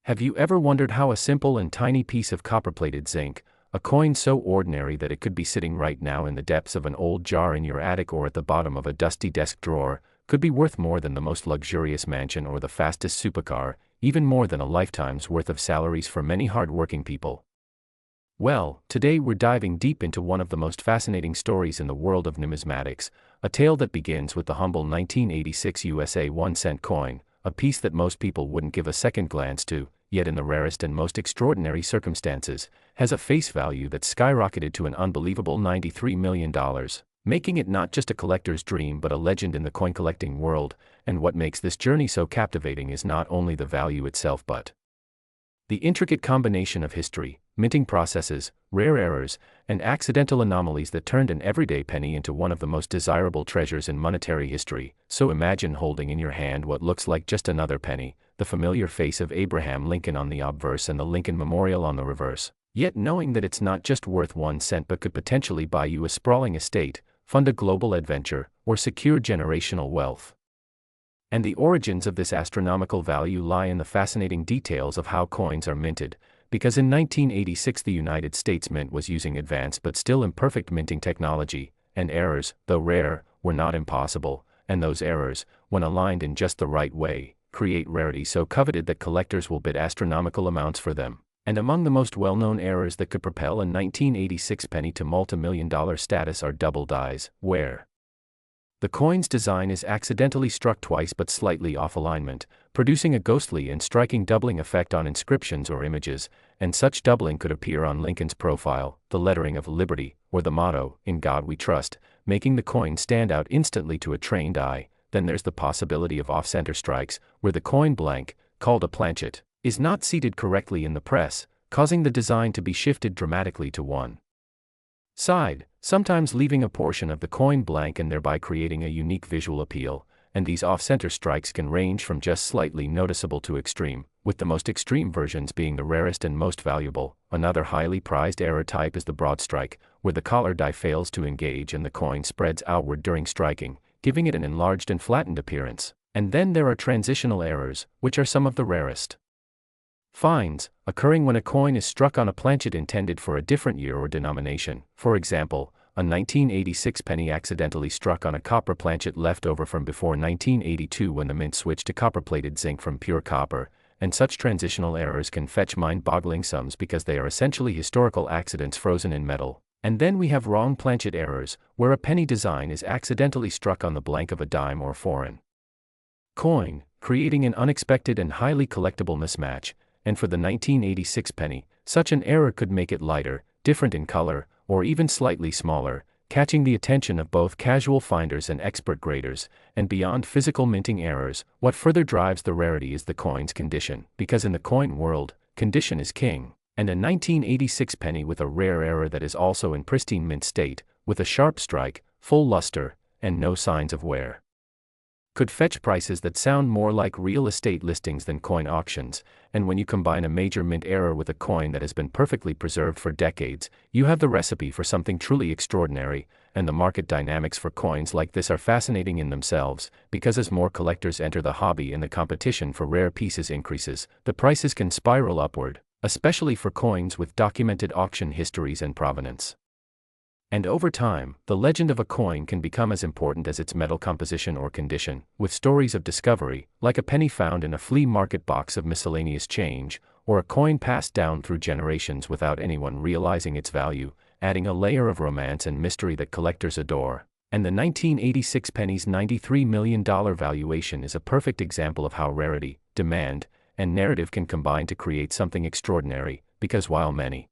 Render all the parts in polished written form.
Have you ever wondered how a simple and tiny piece of copper-plated zinc, a coin so ordinary that it could be sitting right now in the depths of an old jar in your attic or at the bottom of a dusty desk drawer, could be worth more than the most luxurious mansion or the fastest supercar, even more than a lifetime's worth of salaries for many hard-working people? Well, today we're diving deep into one of the most fascinating stories in the world of numismatics, a tale that begins with the humble 1986 USA 1-cent coin, a piece that most people wouldn't give a second glance to, yet in the rarest and most extraordinary circumstances, has a face value that skyrocketed to an unbelievable $93 million, making it not just a collector's dream but a legend in the coin collecting world. And what makes this journey so captivating is not only the value itself but the intricate combination of history, minting processes, rare errors, and accidental anomalies that turned an everyday penny into one of the most desirable treasures in monetary history. So imagine holding in your hand what looks like just another penny, the familiar face of Abraham Lincoln on the obverse and the Lincoln Memorial on the reverse, yet knowing that it's not just worth 1 cent but could potentially buy you a sprawling estate, fund a global adventure, or secure generational wealth. And the origins of this astronomical value lie in the fascinating details of how coins are minted, because in 1986 the United States Mint was using advanced but still imperfect minting technology, and errors, though rare, were not impossible, and those errors, when aligned in just the right way, create rarity so coveted that collectors will bid astronomical amounts for them. And among the most well-known errors that could propel a 1986 penny to multi-million-dollar status are double dies, where the coin's design is accidentally struck twice but slightly off alignment, producing a ghostly and striking doubling effect on inscriptions or images, and such doubling could appear on Lincoln's profile, the lettering of Liberty, or the motto, "In God We Trust," making the coin stand out instantly to a trained eye. Then there's the possibility of off-center strikes, where the coin blank, called a planchet, is not seated correctly in the press, causing the design to be shifted dramatically to one side, sometimes leaving a portion of the coin blank and thereby creating a unique visual appeal. And these off-center strikes can range from just slightly noticeable to extreme, with the most extreme versions being the rarest and most valuable. Another highly prized error type is the broad strike, where the collar die fails to engage and the coin spreads outward during striking, giving it an enlarged and flattened appearance. And then there are transitional errors, which are some of the rarest finds, occurring when a coin is struck on a planchet intended for a different year or denomination. For example, a 1986 penny accidentally struck on a copper planchet left over from before 1982 when the mint switched to copper-plated zinc from pure copper, and such transitional errors can fetch mind-boggling sums because they are essentially historical accidents frozen in metal. And then we have wrong planchet errors, where a penny design is accidentally struck on the blank of a dime or foreign coin, creating an unexpected and highly collectible mismatch. And for the 1986 penny, such an error could make it lighter, different in color, or even slightly smaller, catching the attention of both casual finders and expert graders. And beyond physical minting errors, what further drives the rarity is the coin's condition, because in the coin world, condition is king. And a 1986 penny with a rare error that is also in pristine mint state, with a sharp strike, full luster, and no signs of wear, could fetch prices that sound more like real estate listings than coin auctions. And when you combine a major mint error with a coin that has been perfectly preserved for decades, you have the recipe for something truly extraordinary. And the market dynamics for coins like this are fascinating in themselves, because as more collectors enter the hobby and the competition for rare pieces increases, the prices can spiral upward, especially for coins with documented auction histories and provenance. And over time, the legend of a coin can become as important as its metal composition or condition, with stories of discovery, like a penny found in a flea market box of miscellaneous change, or a coin passed down through generations without anyone realizing its value, adding a layer of romance and mystery that collectors adore. And the 1986 penny's $93 million valuation is a perfect example of how rarity, demand, and narrative can combine to create something extraordinary, because while many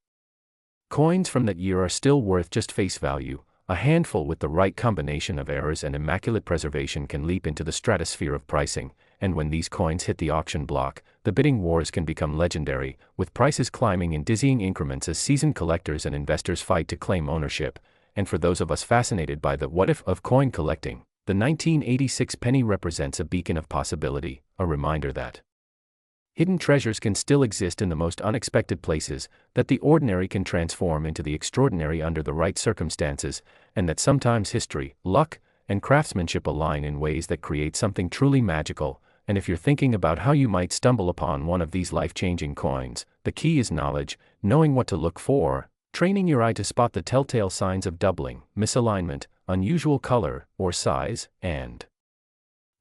coins from that year are still worth just face value, a handful with the right combination of errors and immaculate preservation can leap into the stratosphere of pricing. And when these coins hit the auction block, the bidding wars can become legendary, with prices climbing in dizzying increments as seasoned collectors and investors fight to claim ownership. And for those of us fascinated by the what-if of coin collecting, the 1986 penny represents a beacon of possibility, a reminder that hidden treasures can still exist in the most unexpected places, that the ordinary can transform into the extraordinary under the right circumstances, and that sometimes history, luck, and craftsmanship align in ways that create something truly magical. and if you're thinking about how you might stumble upon one of these life-changing coins, the key is knowledge, knowing what to look for, training your eye to spot the telltale signs of doubling, misalignment, unusual color or size, and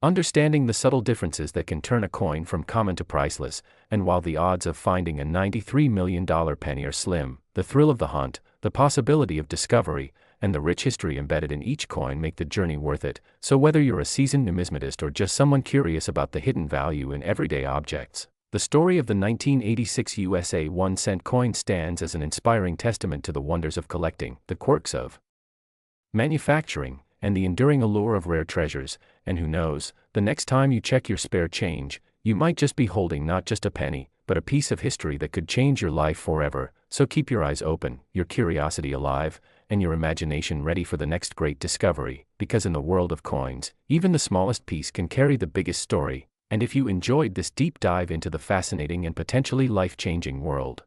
understanding the subtle differences that can turn a coin from common to priceless. And while the odds of finding a $93 million penny are slim, the thrill of the hunt, the possibility of discovery, and the rich history embedded in each coin make the journey worth it. So whether you're a seasoned numismatist or just someone curious about the hidden value in everyday objects, the story of the 1986 USA 1-cent coin stands as an inspiring testament to the wonders of collecting, the quirks of manufacturing, and the enduring allure of rare treasures. And who knows, the next time you check your spare change, you might just be holding not just a penny, but a piece of history that could change your life forever. So keep your eyes open, your curiosity alive, and your imagination ready for the next great discovery, because in the world of coins, even the smallest piece can carry the biggest story. And if you enjoyed this deep dive into the fascinating and potentially life-changing world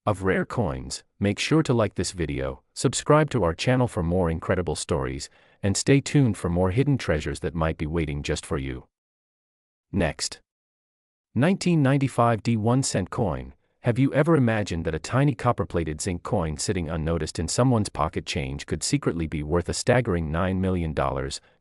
of rare coins, make sure to like this video, subscribe to our channel for more incredible stories, and stay tuned for more hidden treasures that might be waiting just for you. Next. 1995 1-cent coin. Have you ever imagined that a tiny copper-plated zinc coin sitting unnoticed in someone's pocket change could secretly be worth a staggering $9 million,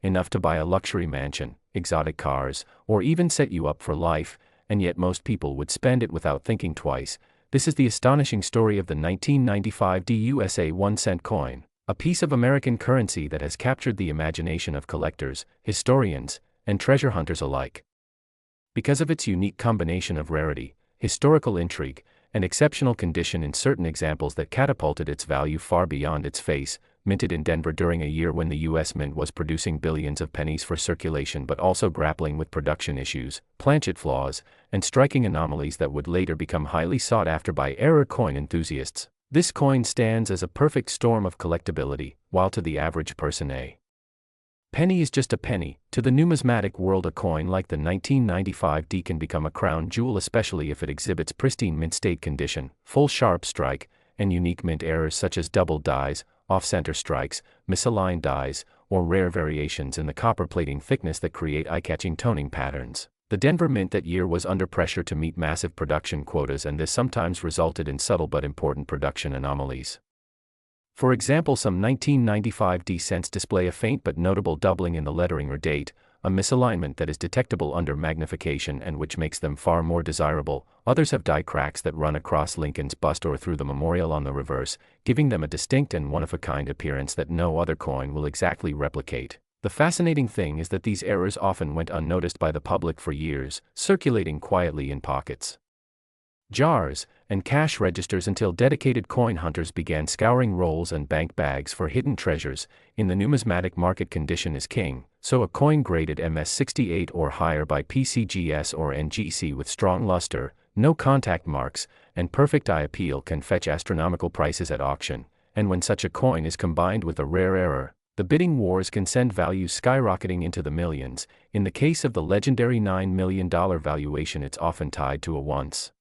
enough to buy a luxury mansion, exotic cars, or even set you up for life, and yet most people would spend it without thinking twice? This is the astonishing story of the 1995 USA 1-cent coin, a piece of American currency that has captured the imagination of collectors, historians, and treasure hunters alike. Because of its unique combination of rarity, historical intrigue, and exceptional condition in certain examples that catapulted its value far beyond its face. Minted in Denver during a year when the U.S. Mint was producing billions of pennies for circulation but also grappling with production issues, planchet flaws, and striking anomalies that would later become highly sought after by error coin enthusiasts, this coin stands as a perfect storm of collectability, while to the average person a penny is just a penny. To the numismatic world, a coin like the 1995 can become a crown jewel, especially if it exhibits pristine mint state condition, full sharp strike, and unique mint errors such as double dies, off-center strikes, misaligned dies, or rare variations in the copper plating thickness that create eye-catching toning patterns. The Denver Mint that year was under pressure to meet massive production quotas, and this sometimes resulted in subtle but important production anomalies. For example, some 1995 cents display a faint but notable doubling in the lettering or date, a misalignment that is detectable under magnification and which makes them far more desirable. Others have die cracks that run across Lincoln's bust or through the memorial on the reverse, giving them a distinct and one-of-a-kind appearance that no other coin will exactly replicate. The fascinating thing is that these errors often went unnoticed by the public for years, circulating quietly in pockets, jars, and cash registers until dedicated coin hunters began scouring rolls and bank bags for hidden treasures. In the numismatic market, condition is king, so a coin graded MS68 or higher by PCGS or NGC with strong luster, no contact marks, and perfect eye appeal can fetch astronomical prices at auction. And when such a coin is combined with a rare error, the bidding wars can send values skyrocketing into the millions. In the case of the legendary $9 million valuation, it's often tied to a once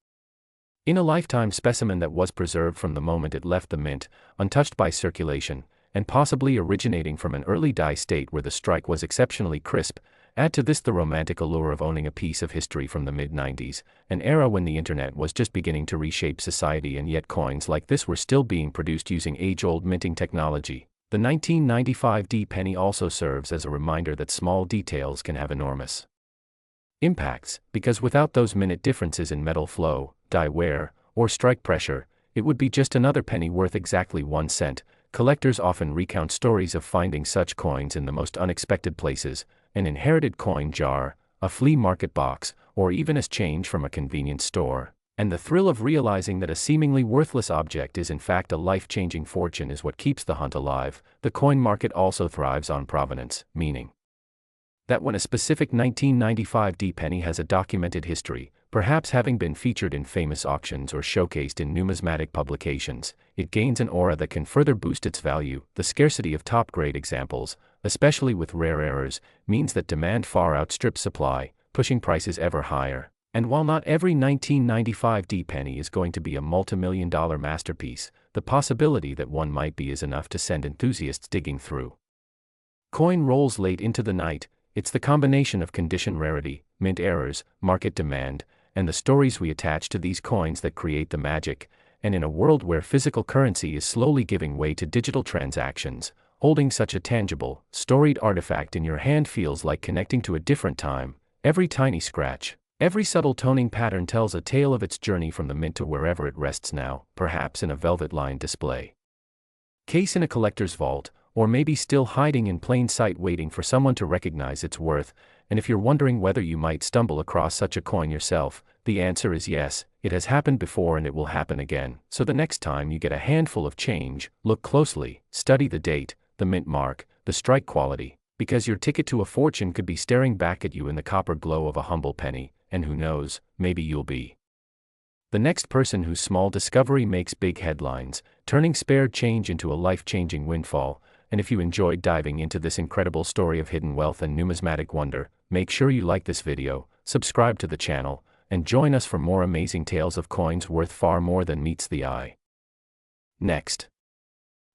in a lifetime specimen that was preserved from the moment it left the mint, untouched by circulation, and possibly originating from an early die state where the strike was exceptionally crisp. Add to this the romantic allure of owning a piece of history from the mid-90s, an era when the internet was just beginning to reshape society, and yet coins like this were still being produced using age-old minting technology. The 1995 penny also serves as a reminder that small details can have enormous impacts, because without those minute differences in metal flow, die wear, or strike pressure, it would be just another penny worth exactly 1 cent. Collectors often recount stories of finding such coins in the most unexpected places: an inherited coin jar, a flea market box, or even as change from a convenience store. And the thrill of realizing that a seemingly worthless object is in fact a life-changing fortune is what keeps the hunt alive. The coin market also thrives on provenance, meaning that when a specific 1995 penny has a documented history, perhaps having been featured in famous auctions or showcased in numismatic publications, it gains an aura that can further boost its value. The scarcity of top-grade examples, especially with rare errors, means that demand far outstrips supply, pushing prices ever higher. And while not every 1995 penny is going to be a multi-million-dollar masterpiece, the possibility that one might be is enough to send enthusiasts digging through coin rolls late into the night. It's the combination of condition rarity, mint errors, market demand, and the stories we attach to these coins that create the magic. And in a world where physical currency is slowly giving way to digital transactions, holding such a tangible, storied artifact in your hand feels like connecting to a different time. Every tiny scratch, every subtle toning pattern tells a tale of its journey from the mint to wherever it rests now, perhaps in a velvet-lined display case in a collector's vault, or maybe still hiding in plain sight waiting for someone to recognize its worth. And if you're wondering whether you might stumble across such a coin yourself, the answer is yes. It has happened before and it will happen again. So the next time you get a handful of change, look closely, study the date, the mint mark, the strike quality, because your ticket to a fortune could be staring back at you in the copper glow of a humble penny, and who knows, maybe you'll be the next person whose small discovery makes big headlines, turning spare change into a life-changing windfall. And if you enjoyed diving into this incredible story of hidden wealth and numismatic wonder, make sure you like this video, subscribe to the channel, and join us for more amazing tales of coins worth far more than meets the eye. Next,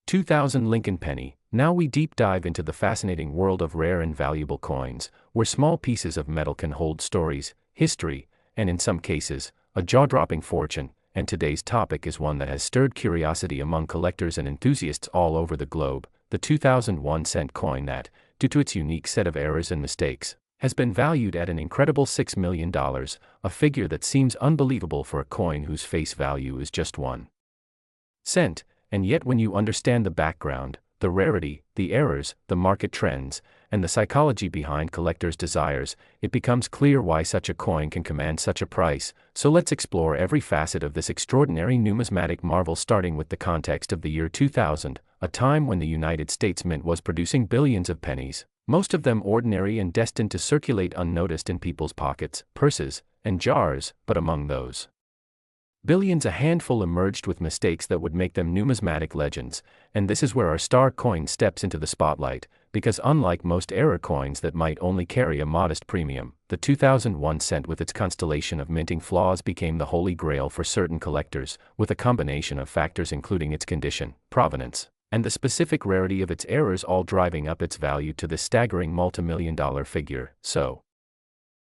2000 Lincoln Penny. Now we deep dive into the fascinating world of rare and valuable coins, where small pieces of metal can hold stories, history, and in some cases, a jaw-dropping fortune. And today's topic is one that has stirred curiosity among collectors and enthusiasts all over the globe, the 2001 cent coin that, due to its unique set of errors and mistakes, has been valued at an incredible $6 million, a figure that seems unbelievable for a coin whose face value is just 1 cent. And yet when you understand the background, the rarity, the errors, the market trends, and the psychology behind collectors' desires, it becomes clear why such a coin can command such a price. So let's explore every facet of this extraordinary numismatic marvel, starting with the context of the year 2000, a time when the United States Mint was producing billions of pennies, most of them ordinary and destined to circulate unnoticed in people's pockets, purses, and jars. But among those billions, a handful emerged with mistakes that would make them numismatic legends. And this is where our star coin steps into the spotlight, because unlike most error coins that might only carry a modest premium, the 2001 cent with its constellation of minting flaws became the holy grail for certain collectors, with a combination of factors including its condition, provenance, and the specific rarity of its errors all driving up its value to this staggering multimillion-dollar figure. So,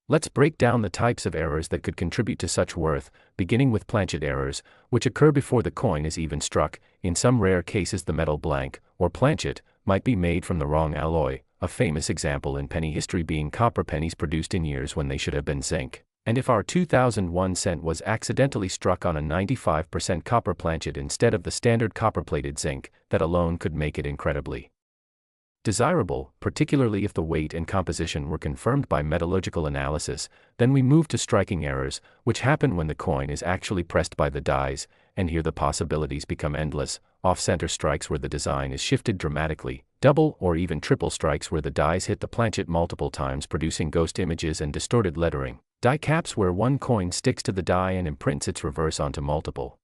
let's break down the types of errors that could contribute to such worth, beginning with planchet errors, which occur before the coin is even struck. In some rare cases the metal blank, or planchet, might be made from the wrong alloy, a famous example in penny history being copper pennies produced in years when they should have been zinc. And if our 2001 cent was accidentally struck on a 95% copper planchet instead of the standard copper-plated zinc, that alone could make it incredibly desirable, particularly if the weight and composition were confirmed by metallurgical analysis. Then we move to striking errors, which happen when the coin is actually pressed by the dies, and here the possibilities become endless. Off-center strikes where the design is shifted dramatically, double or even triple strikes where the dies hit the planchet multiple times producing ghost images and distorted lettering, die caps where one coin sticks to the die and imprints its reverse onto multiple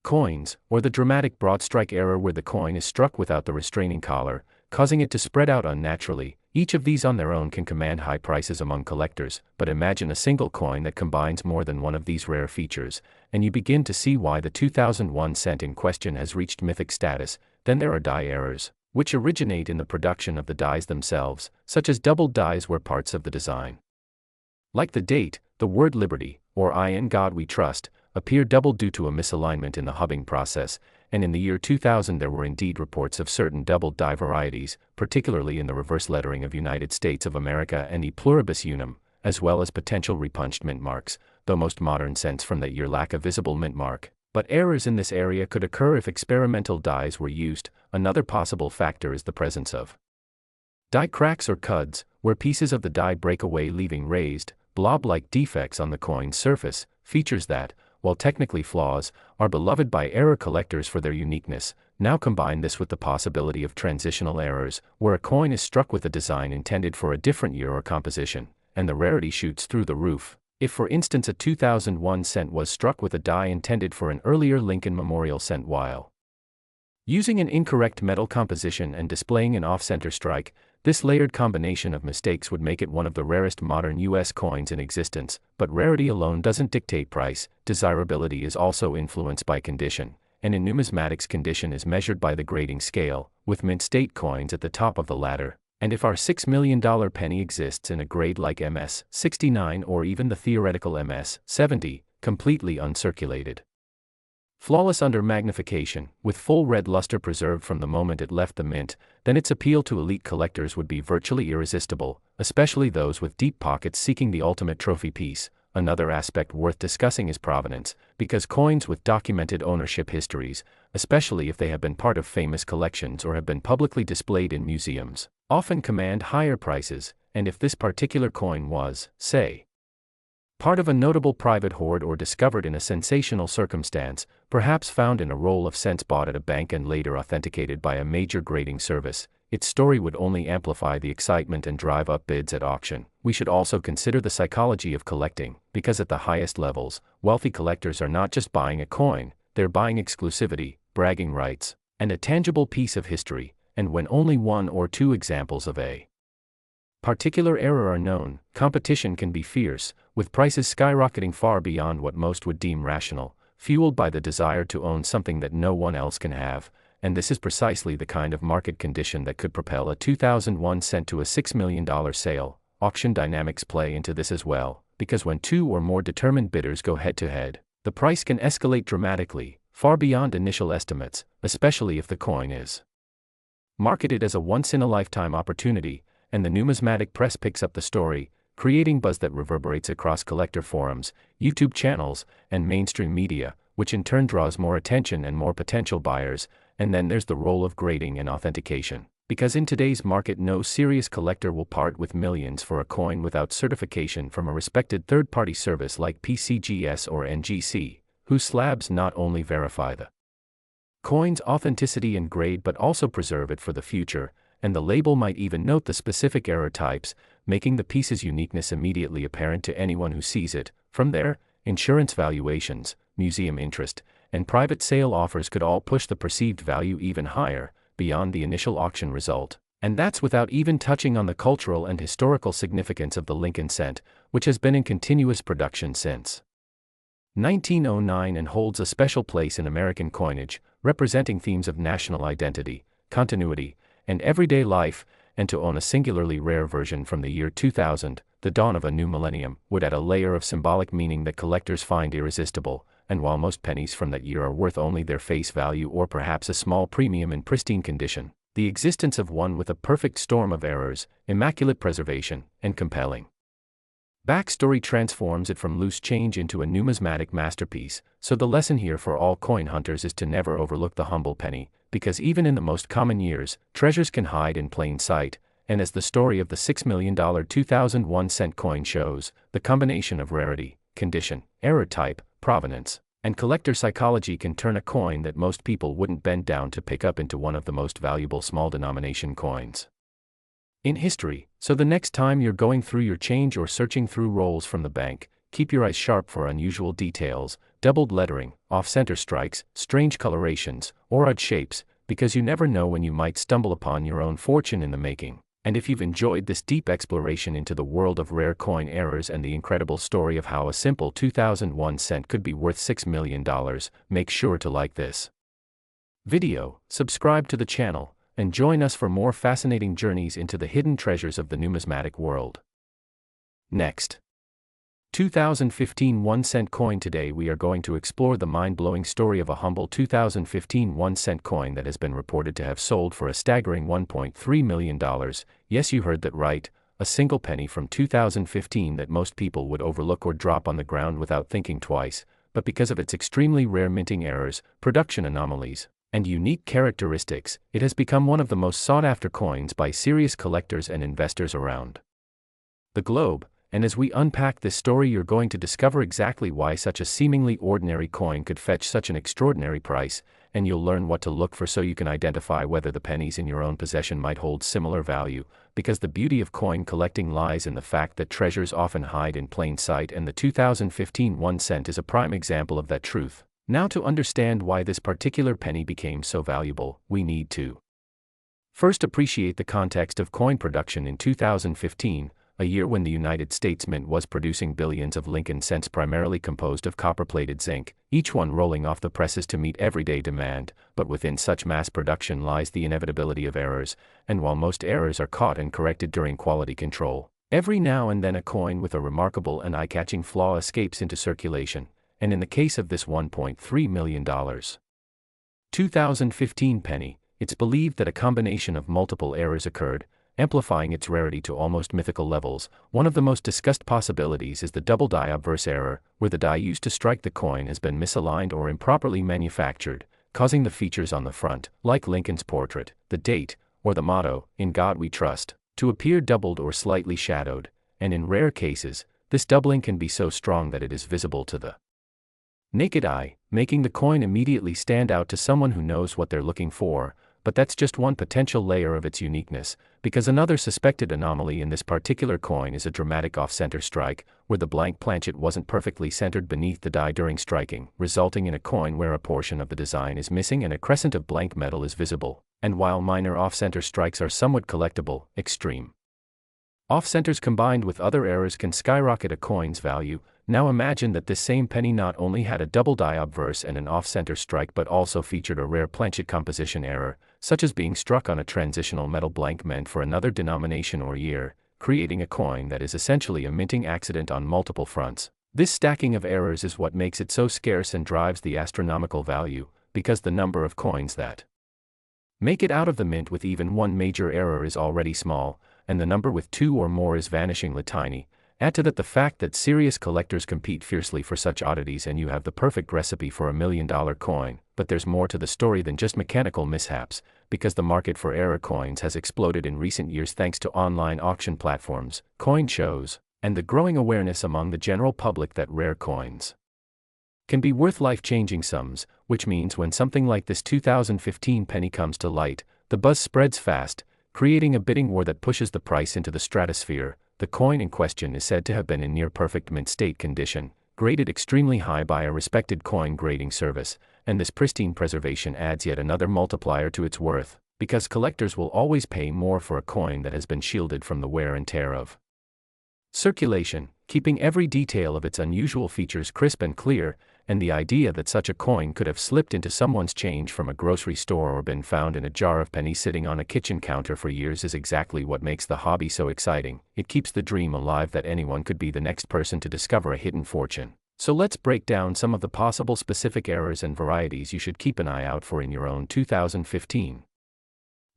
coins, or the dramatic broad strike error where the coin is struck without the restraining collar, causing it to spread out unnaturally. Each of these on their own can command high prices among collectors, but imagine a single coin that combines more than one of these rare features, and you begin to see why the 2001 cent in question has reached mythic status. Then there are die errors, which originate in the production of the dies themselves, such as doubled dies where parts of the design, like the date, the word liberty, or I in God we trust, appear doubled due to a misalignment in the hubbing process. And in the year 2000 there were indeed reports of certain doubled die varieties, particularly in the reverse lettering of United States of America and E pluribus unum, as well as potential repunched mint marks, though most modern cents from that year lack a visible mint mark. But errors in this area could occur if experimental dies were used. Another possible factor is the presence of die cracks or cuds, where pieces of the die break away leaving raised, blob-like defects on the coin's surface, features that, while technically flaws, are beloved by error collectors for their uniqueness. Now combine this with the possibility of transitional errors, where a coin is struck with a design intended for a different year or composition, and the rarity shoots through the roof. If for instance a 2001 cent was struck with a die intended for an earlier Lincoln Memorial cent while using an incorrect metal composition and displaying an off-center strike, this layered combination of mistakes would make it one of the rarest modern U.S. coins in existence. But rarity alone doesn't dictate price. Desirability is also influenced by condition, and in numismatics condition is measured by the grading scale, with mint state coins at the top of the ladder. And if our $6 million penny exists in a grade like MS-69 or even the theoretical MS-70, completely uncirculated, flawless under magnification, with full red luster preserved from the moment it left the mint, then its appeal to elite collectors would be virtually irresistible, especially those with deep pockets seeking the ultimate trophy piece. Another aspect worth discussing is provenance, because coins with documented ownership histories, especially if they have been part of famous collections or have been publicly displayed in museums, often command higher prices, and if this particular coin was, say, part of a notable private hoard or discovered in a sensational circumstance, perhaps found in a roll of cents bought at a bank and later authenticated by a major grading service, its story would only amplify the excitement and drive up bids at auction. We should also consider the psychology of collecting, because at the highest levels, wealthy collectors are not just buying a coin, they're buying exclusivity, bragging rights, and a tangible piece of history, and when only one or two examples of a particular era are known, competition can be fierce, with prices skyrocketing far beyond what most would deem rational, fueled by the desire to own something that no one else can have, and this is precisely the kind of market condition that could propel a 2001 cent to a $6 million sale. Auction dynamics play into this as well, because when two or more determined bidders go head-to-head, the price can escalate dramatically, far beyond initial estimates, especially if the coin is marketed as a once-in-a-lifetime opportunity, and the numismatic press picks up the story, creating buzz that reverberates across collector forums, YouTube channels, and mainstream media, which in turn draws more attention and more potential buyers. And then there's the role of grading and authentication, because in today's market no serious collector will part with millions for a coin without certification from a respected third-party service like PCGS or NGC, whose slabs not only verify the coin's authenticity and grade but also preserve it for the future, and the label might even note the specific error types, making the piece's uniqueness immediately apparent to anyone who sees it. From there, insurance valuations, museum interest, and private sale offers could all push the perceived value even higher, beyond the initial auction result. And that's without even touching on the cultural and historical significance of the Lincoln cent, which has been in continuous production since 1909 and holds a special place in American coinage, representing themes of national identity, continuity, and everyday life. And to own a singularly rare version from the year 2000, the dawn of a new millennium, would add a layer of symbolic meaning that collectors find irresistible. And while most pennies from that year are worth only their face value or perhaps a small premium in pristine condition, the existence of one with a perfect storm of errors, immaculate preservation, and compelling backstory transforms it from loose change into a numismatic masterpiece. So the lesson here for all coin hunters is to never overlook the humble penny, because even in the most common years, treasures can hide in plain sight. And as the story of the $6 million 2001 cent coin shows, the combination of rarity, condition, error type, provenance, and collector psychology can turn a coin that most people wouldn't bend down to pick up into one of the most valuable small denomination coins in history. So the next time you're going through your change or searching through rolls from the bank, keep your eyes sharp for unusual details, doubled lettering, off-center strikes, strange colorations, or odd shapes, because you never know when you might stumble upon your own fortune in the making. And if you've enjoyed this deep exploration into the world of rare coin errors and the incredible story of how a simple 2001 cent could be worth $6 million, make sure to like this video, subscribe to the channel, and join us for more fascinating journeys into the hidden treasures of the numismatic world. Next, 2015 1 cent coin. Today we are going to explore the mind-blowing story of a humble 2015 1 cent coin that has been reported to have sold for a staggering $1.3 million. Yes, you heard that right, a single penny from 2015 that most people would overlook or drop on the ground without thinking twice, but because of its extremely rare minting errors, production anomalies, and unique characteristics, it has become one of the most sought-after coins by serious collectors and investors around the globe. And as we unpack this story, you're going to discover exactly why such a seemingly ordinary coin could fetch such an extraordinary price, and you'll learn what to look for so you can identify whether the pennies in your own possession might hold similar value, because the beauty of coin collecting lies in the fact that treasures often hide in plain sight, and the 2015 1 cent is a prime example of that truth. Now, to understand why this particular penny became so valuable, we need to first appreciate the context of coin production in 2015. a year when the United States Mint was producing billions of Lincoln cents primarily composed of copper-plated zinc, each one rolling off the presses to meet everyday demand, but within such mass production lies the inevitability of errors, and while most errors are caught and corrected during quality control, every now and then a coin with a remarkable and eye-catching flaw escapes into circulation, and in the case of this $1.3 million 2015 penny, it's believed that a combination of multiple errors occurred, amplifying its rarity to almost mythical levels. One of the most discussed possibilities is the double die obverse error, where the die used to strike the coin has been misaligned or improperly manufactured, causing the features on the front, like Lincoln's portrait, the date, or the motto, "In God We Trust," to appear doubled or slightly shadowed, and in rare cases, this doubling can be so strong that it is visible to the naked eye, making the coin immediately stand out to someone who knows what they're looking for. But that's just one potential layer of its uniqueness, because another suspected anomaly in this particular coin is a dramatic off-center strike, where the blank planchet wasn't perfectly centered beneath the die during striking, resulting in a coin where a portion of the design is missing and a crescent of blank metal is visible. And while minor off-center strikes are somewhat collectible, extreme off-centers combined with other errors can skyrocket a coin's value. Now imagine that this same penny not only had a double die obverse and an off-center strike but also featured a rare planchet composition error, such as being struck on a transitional metal blank meant for another denomination or year, creating a coin that is essentially a minting accident on multiple fronts. This stacking of errors is what makes it so scarce and drives the astronomical value, because the number of coins that make it out of the mint with even one major error is already small, and the number with two or more is vanishingly tiny. Add to that the fact that serious collectors compete fiercely for such oddities and you have the perfect recipe for $1 million coin. But there's more to the story than just mechanical mishaps, because the market for error coins has exploded in recent years thanks to online auction platforms, coin shows, and the growing awareness among the general public that rare coins can be worth life-changing sums, which means when something like this 2015 penny comes to light, the buzz spreads fast, creating a bidding war that pushes the price into the stratosphere. The coin in question is said to have been in near-perfect mint state condition, graded extremely high by a respected coin grading service, and this pristine preservation adds yet another multiplier to its worth, because collectors will always pay more for a coin that has been shielded from the wear and tear of circulation, keeping every detail of its unusual features crisp and clear. And the idea that such a coin could have slipped into someone's change from a grocery store or been found in a jar of pennies sitting on a kitchen counter for years is exactly what makes the hobby so exciting. It keeps the dream alive that anyone could be the next person to discover a hidden fortune. So let's break down some of the possible specific errors and varieties you should keep an eye out for in your own 2015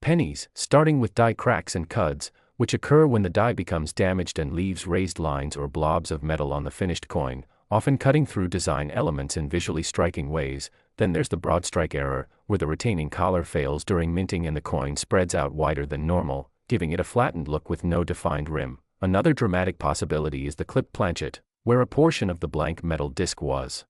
pennies, starting with die cracks and cuds, which occur when the die becomes damaged and leaves raised lines or blobs of metal on the finished coin, often cutting through design elements in visually striking ways. Then there's the broad strike error, where the retaining collar fails during minting and the coin spreads out wider than normal, giving it a flattened look with no defined rim. Another dramatic possibility is the clipped planchet, where a portion of the blank metal disc was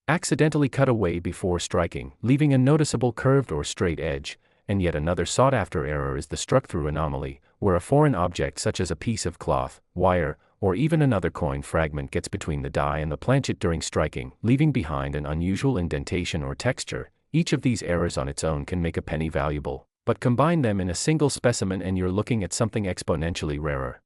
accidentally cut away before striking, leaving a noticeable curved or straight edge. And yet another sought-after error is the struck-through anomaly, where a foreign object such as a piece of cloth, wire, or even another coin fragment gets between the die and the planchet during striking, leaving behind an unusual indentation or texture. Each of these errors on its own can make a penny valuable, but combine them in a single specimen and you're looking at something exponentially rarer.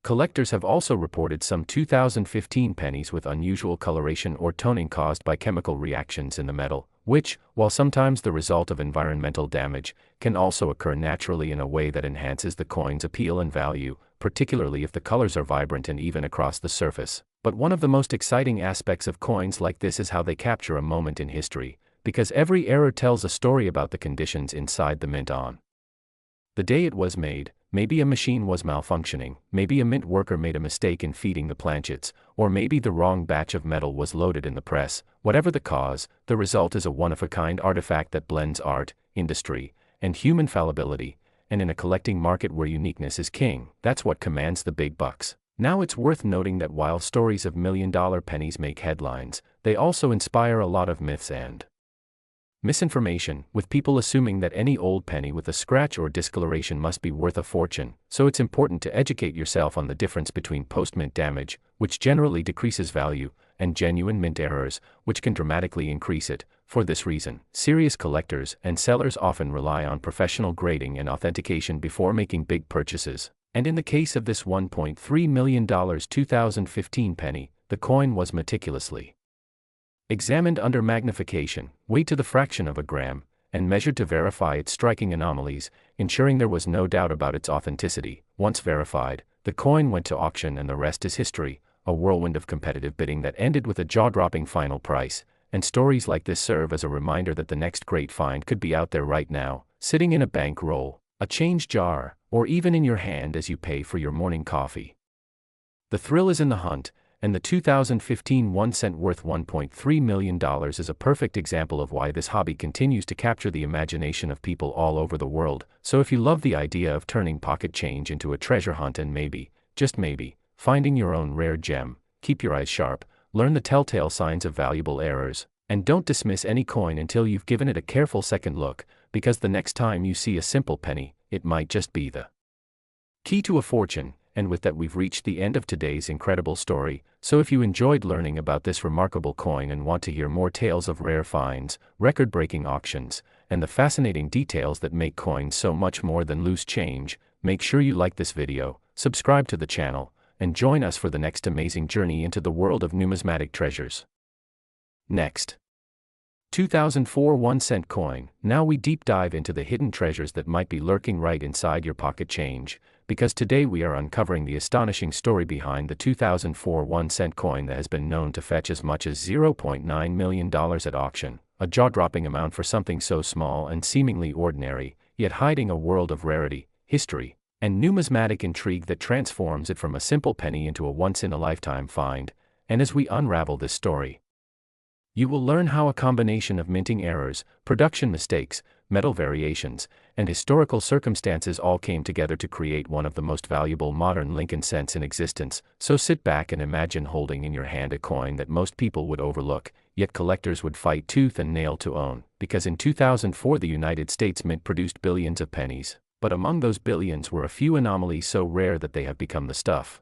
Collectors have also reported some 2015 pennies with unusual coloration or toning caused by chemical reactions in the metal, which, while sometimes the result of environmental damage, can also occur naturally in a way that enhances the coin's appeal and value, particularly if the colors are vibrant and even across the surface. But one of the most exciting aspects of coins like this is how they capture a moment in history, because every error tells a story about the conditions inside the mint on the day it was made. Maybe a machine was malfunctioning, maybe a mint worker made a mistake in feeding the planchets, or maybe the wrong batch of metal was loaded in the press. Whatever the cause, the result is a one-of-a-kind artifact that blends art, industry, and human fallibility. And in a collecting market where uniqueness is king, that's what commands the big bucks. Now it's worth noting that while stories of million-dollar pennies make headlines, they also inspire a lot of myths and misinformation, with people assuming that any old penny with a scratch or discoloration must be worth a fortune. So it's important to educate yourself on the difference between post-mint damage, which generally decreases value, and genuine mint errors, which can dramatically increase it. For this reason, serious collectors and sellers often rely on professional grading and authentication before making big purchases. And in the case of this $1.3 million 2015 penny, the coin was meticulously examined under magnification, weighed to the fraction of a gram, and measured to verify its striking anomalies, ensuring there was no doubt about its authenticity. Once verified, the coin went to auction and the rest is history, a whirlwind of competitive bidding that ended with a jaw-dropping final price. And stories like this serve as a reminder that the next great find could be out there right now, sitting in a bank roll, a change jar, or even in your hand as you pay for your morning coffee. The thrill is in the hunt, and the 2015 1 cent worth $1.3 million is a perfect example of why this hobby continues to capture the imagination of people all over the world. So if you love the idea of turning pocket change into a treasure hunt and maybe, just maybe, finding your own rare gem, keep your eyes sharp, learn the telltale signs of valuable errors, and don't dismiss any coin until you've given it a careful second look, because the next time you see a simple penny, it might just be the key to a fortune. And with that, we've reached the end of today's incredible story. So if you enjoyed learning about this remarkable coin and want to hear more tales of rare finds, record-breaking auctions, and the fascinating details that make coins so much more than loose change, make sure you like this video, subscribe to the channel, and join us for the next amazing journey into the world of numismatic treasures. Next, 2004 1 cent coin. Now we deep dive into the hidden treasures that might be lurking right inside your pocket change, because today we are uncovering the astonishing story behind the 2004 1 cent coin that has been known to fetch as much as $0.9 million at auction, a jaw-dropping amount for something so small and seemingly ordinary, yet hiding a world of rarity, history, and numismatic intrigue that transforms it from a simple penny into a once-in-a-lifetime find. And as we unravel this story, you will learn how a combination of minting errors, production mistakes, metal variations, and historical circumstances all came together to create one of the most valuable modern Lincoln cents in existence. So sit back and imagine holding in your hand a coin that most people would overlook, yet collectors would fight tooth and nail to own, because in 2004 the United States Mint produced billions of pennies, but among those billions were a few anomalies so rare that they have become the stuff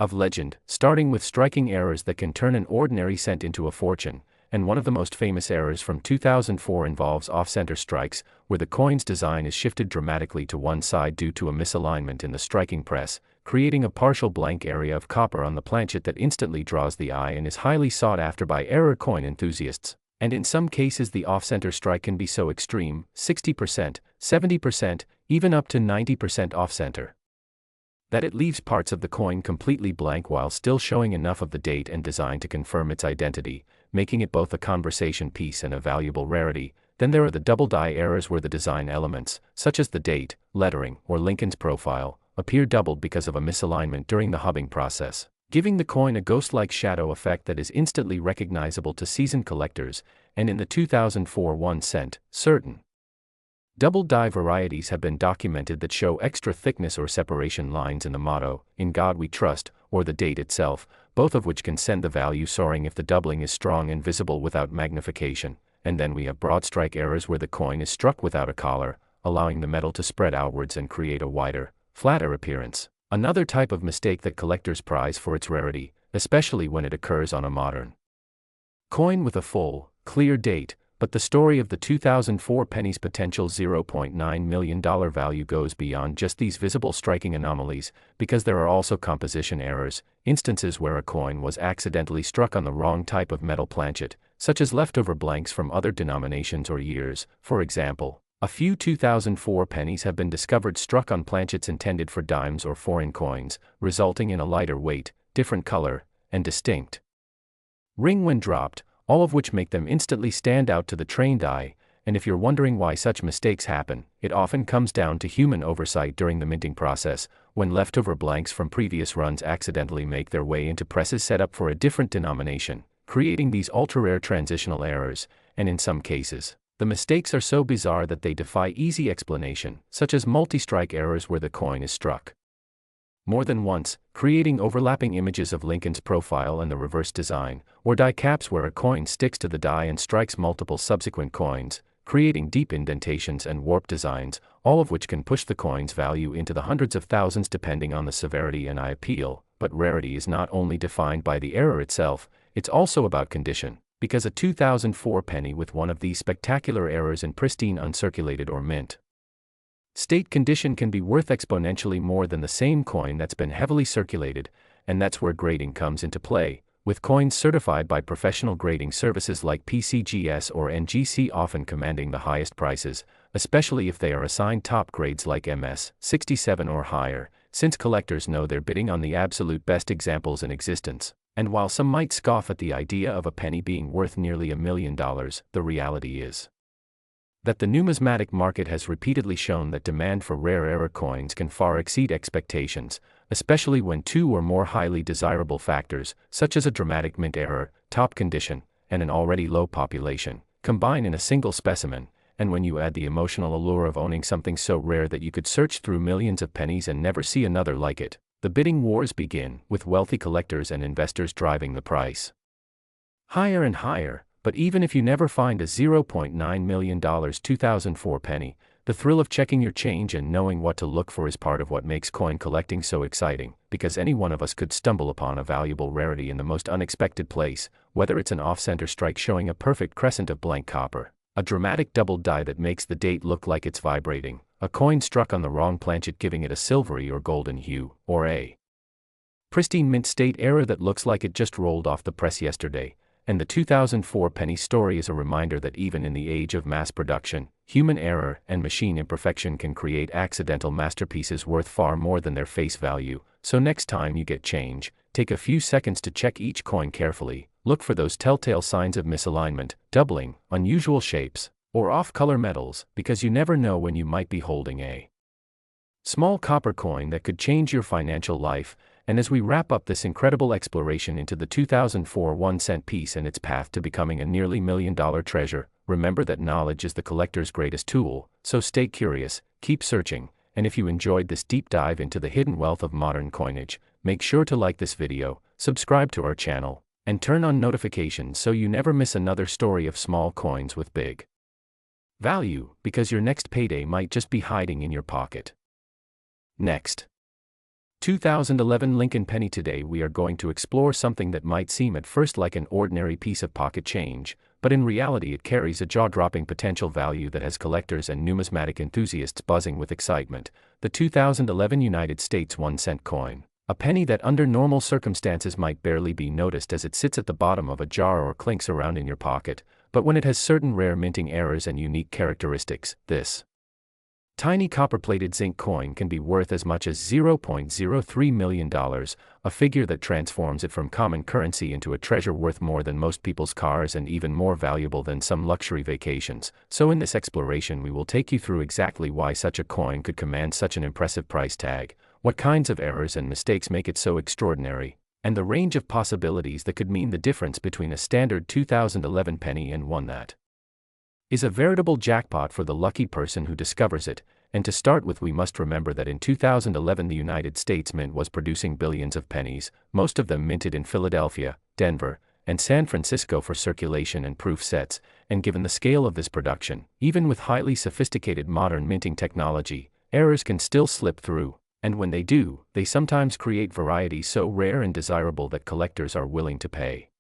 of legend, starting with striking errors that can turn an ordinary cent into a fortune. And one of the most famous errors from 2004 involves off-center strikes, where the coin's design is shifted dramatically to one side due to a misalignment in the striking press, creating a partial blank area of copper on the planchet that instantly draws the eye and is highly sought after by error coin enthusiasts. And in some cases the off-center strike can be so extreme, 60%, 70%, even up to 90% off-center, that it leaves parts of the coin completely blank while still showing enough of the date and design to confirm its identity, making it both a conversation piece and a valuable rarity. Then there are the double die errors where the design elements, such as the date, lettering, or Lincoln's profile, appear doubled because of a misalignment during the hubbing process, giving the coin a ghost-like shadow effect that is instantly recognizable to seasoned collectors. And in the 2004 1 cent, certain double die varieties have been documented that show extra thickness or separation lines in the motto, "In God We Trust," or the date itself, both of which can send the value soaring if the doubling is strong and visible without magnification. And then we have broad strike errors where the coin is struck without a collar, allowing the metal to spread outwards and create a wider, flatter appearance. Another type of mistake that collectors prize for its rarity, especially when it occurs on a modern coin with a full, clear date. But the story of the 2004 penny's potential $0.9 million value goes beyond just these visible striking anomalies, because there are also composition errors, instances where a coin was accidentally struck on the wrong type of metal planchet, such as leftover blanks from other denominations or years. For example, a few 2004 pennies have been discovered struck on planchets intended for dimes or foreign coins, resulting in a lighter weight, different color, and distinct ring when dropped, all of which make them instantly stand out to the trained eye. And if you're wondering why such mistakes happen, it often comes down to human oversight during the minting process, when leftover blanks from previous runs accidentally make their way into presses set up for a different denomination, creating these ultra-rare transitional errors. And in some cases, the mistakes are so bizarre that they defy easy explanation, such as multi-strike errors where the coin is struck more than once, creating overlapping images of Lincoln's profile and the reverse design, or die caps where a coin sticks to the die and strikes multiple subsequent coins, creating deep indentations and warped designs, all of which can push the coin's value into the hundreds of thousands depending on the severity and eye appeal. But rarity is not only defined by the error itself, it's also about condition, because a 2004 penny with one of these spectacular errors in pristine uncirculated or mint State condition can be worth exponentially more than the same coin that's been heavily circulated, and that's where grading comes into play, with coins certified by professional grading services like PCGS or NGC often commanding the highest prices, especially if they are assigned top grades like MS 67 or higher, since collectors know they're bidding on the absolute best examples in existence. And while some might scoff at the idea of a penny being worth nearly $1 million, the reality is that the numismatic market has repeatedly shown that demand for rare error coins can far exceed expectations, especially when two or more highly desirable factors, such as a dramatic mint error, top condition, and an already low population, combine in a single specimen, and when you add the emotional allure of owning something so rare that you could search through millions of pennies and never see another like it, the bidding wars begin, with wealthy collectors and investors driving the price higher and higher. But even if you never find a $0.9 million 2004 penny, the thrill of checking your change and knowing what to look for is part of what makes coin collecting so exciting, because any one of us could stumble upon a valuable rarity in the most unexpected place, whether it's an off-center strike showing a perfect crescent of blank copper, a dramatic double die that makes the date look like it's vibrating, a coin struck on the wrong planchet giving it a silvery or golden hue, or a pristine mint state error that looks like it just rolled off the press yesterday. And the 2004 penny story is a reminder that even in the age of mass production, human error and machine imperfection can create accidental masterpieces worth far more than their face value. So next time you get change, take a few seconds to check each coin carefully, look for those telltale signs of misalignment, doubling, unusual shapes, or off-color metals, because you never know when you might be holding a small copper coin that could change your financial life. And as we wrap up this incredible exploration into the 2004 1-cent piece and its path to becoming a nearly $1 million treasure, remember that knowledge is the collector's greatest tool, so stay curious, keep searching, and if you enjoyed this deep dive into the hidden wealth of modern coinage, make sure to like this video, subscribe to our channel, and turn on notifications so you never miss another story of small coins with big value, because your next payday might just be hiding in your pocket. Next. 2011 Lincoln Penny. Today we are going to explore something that might seem at first like an ordinary piece of pocket change, but in reality it carries a jaw-dropping potential value that has collectors and numismatic enthusiasts buzzing with excitement. The 2011 United States 1-cent coin. A penny that under normal circumstances might barely be noticed as it sits at the bottom of a jar or clinks around in your pocket, but when it has certain rare minting errors and unique characteristics, this tiny copper-plated zinc coin can be worth as much as $0.03 million, a figure that transforms it from common currency into a treasure worth more than most people's cars and even more valuable than some luxury vacations. So in this exploration we will take you through exactly why such a coin could command such an impressive price tag, what kinds of errors and mistakes make it so extraordinary, and the range of possibilities that could mean the difference between a standard 2011 penny and one that is a veritable jackpot for the lucky person who discovers it. And to start with, we must remember that in 2011 the United States Mint was producing billions of pennies, most of them minted in Philadelphia, Denver, and San Francisco for circulation and proof sets, and given the scale of this production, even with highly sophisticated modern minting technology, errors can still slip through, and when they do, they sometimes create varieties so rare and desirable that collectors are willing to pay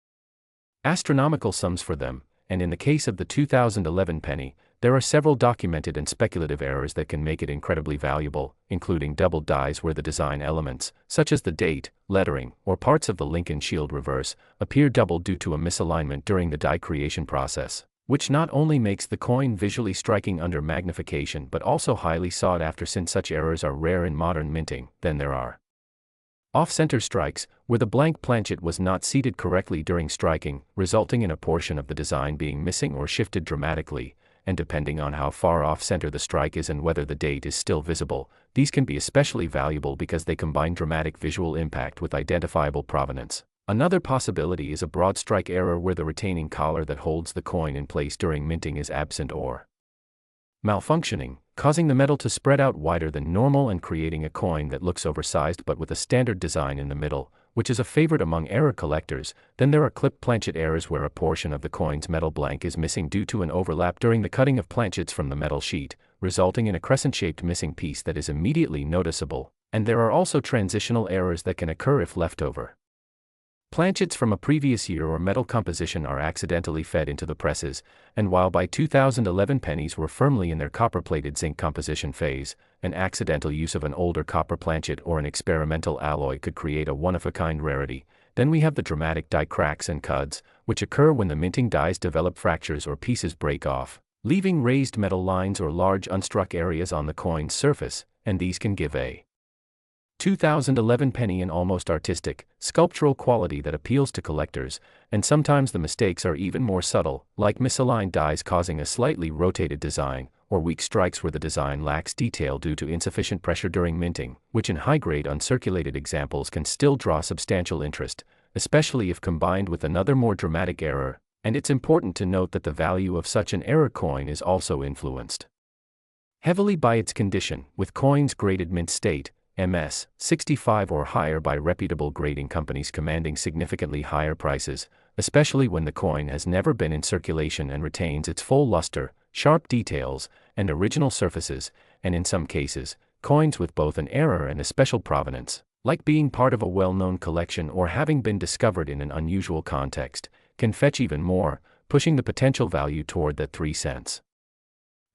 astronomical sums for them. And in the case of the 2011 penny, there are several documented and speculative errors that can make it incredibly valuable, including double dies where the design elements, such as the date, lettering, or parts of the Lincoln shield reverse, appear double due to a misalignment during the die creation process, which not only makes the coin visually striking under magnification but also highly sought after since such errors are rare in modern minting. Then there are off-center strikes, where the blank planchet was not seated correctly during striking, resulting in a portion of the design being missing or shifted dramatically, and depending on how far off-center the strike is and whether the date is still visible, these can be especially valuable because they combine dramatic visual impact with identifiable provenance. Another possibility is a broad strike error where the retaining collar that holds the coin in place during minting is absent or malfunctioning, causing the metal to spread out wider than normal and creating a coin that looks oversized but with a standard design in the middle, which is a favorite among error collectors. Then there are clip planchet errors where a portion of the coin's metal blank is missing due to an overlap during the cutting of planchets from the metal sheet, resulting in a crescent-shaped missing piece that is immediately noticeable. And there are also transitional errors that can occur if left over Planchets from a previous year or metal composition are accidentally fed into the presses, and while by 2011 pennies were firmly in their copper-plated zinc composition phase, an accidental use of an older copper planchet or an experimental alloy could create a one-of-a-kind rarity. Then we have the dramatic die cracks and cuds, which occur when the minting dies develop fractures or pieces break off, leaving raised metal lines or large unstruck areas on the coin's surface, and these can give a 2011 penny an almost artistic, sculptural quality that appeals to collectors, and sometimes the mistakes are even more subtle, like misaligned dies causing a slightly rotated design, or weak strikes where the design lacks detail due to insufficient pressure during minting, which in high-grade uncirculated examples can still draw substantial interest, especially if combined with another more dramatic error, and it's important to note that the value of such an error coin is also influenced heavily by its condition, with coins graded mint state, MS 65 or higher by reputable grading companies commanding significantly higher prices, especially when the coin has never been in circulation and retains its full luster, sharp details, and original surfaces, and in some cases, coins with both an error and a special provenance, like being part of a well-known collection or having been discovered in an unusual context, can fetch even more, pushing the potential value toward that 3 cents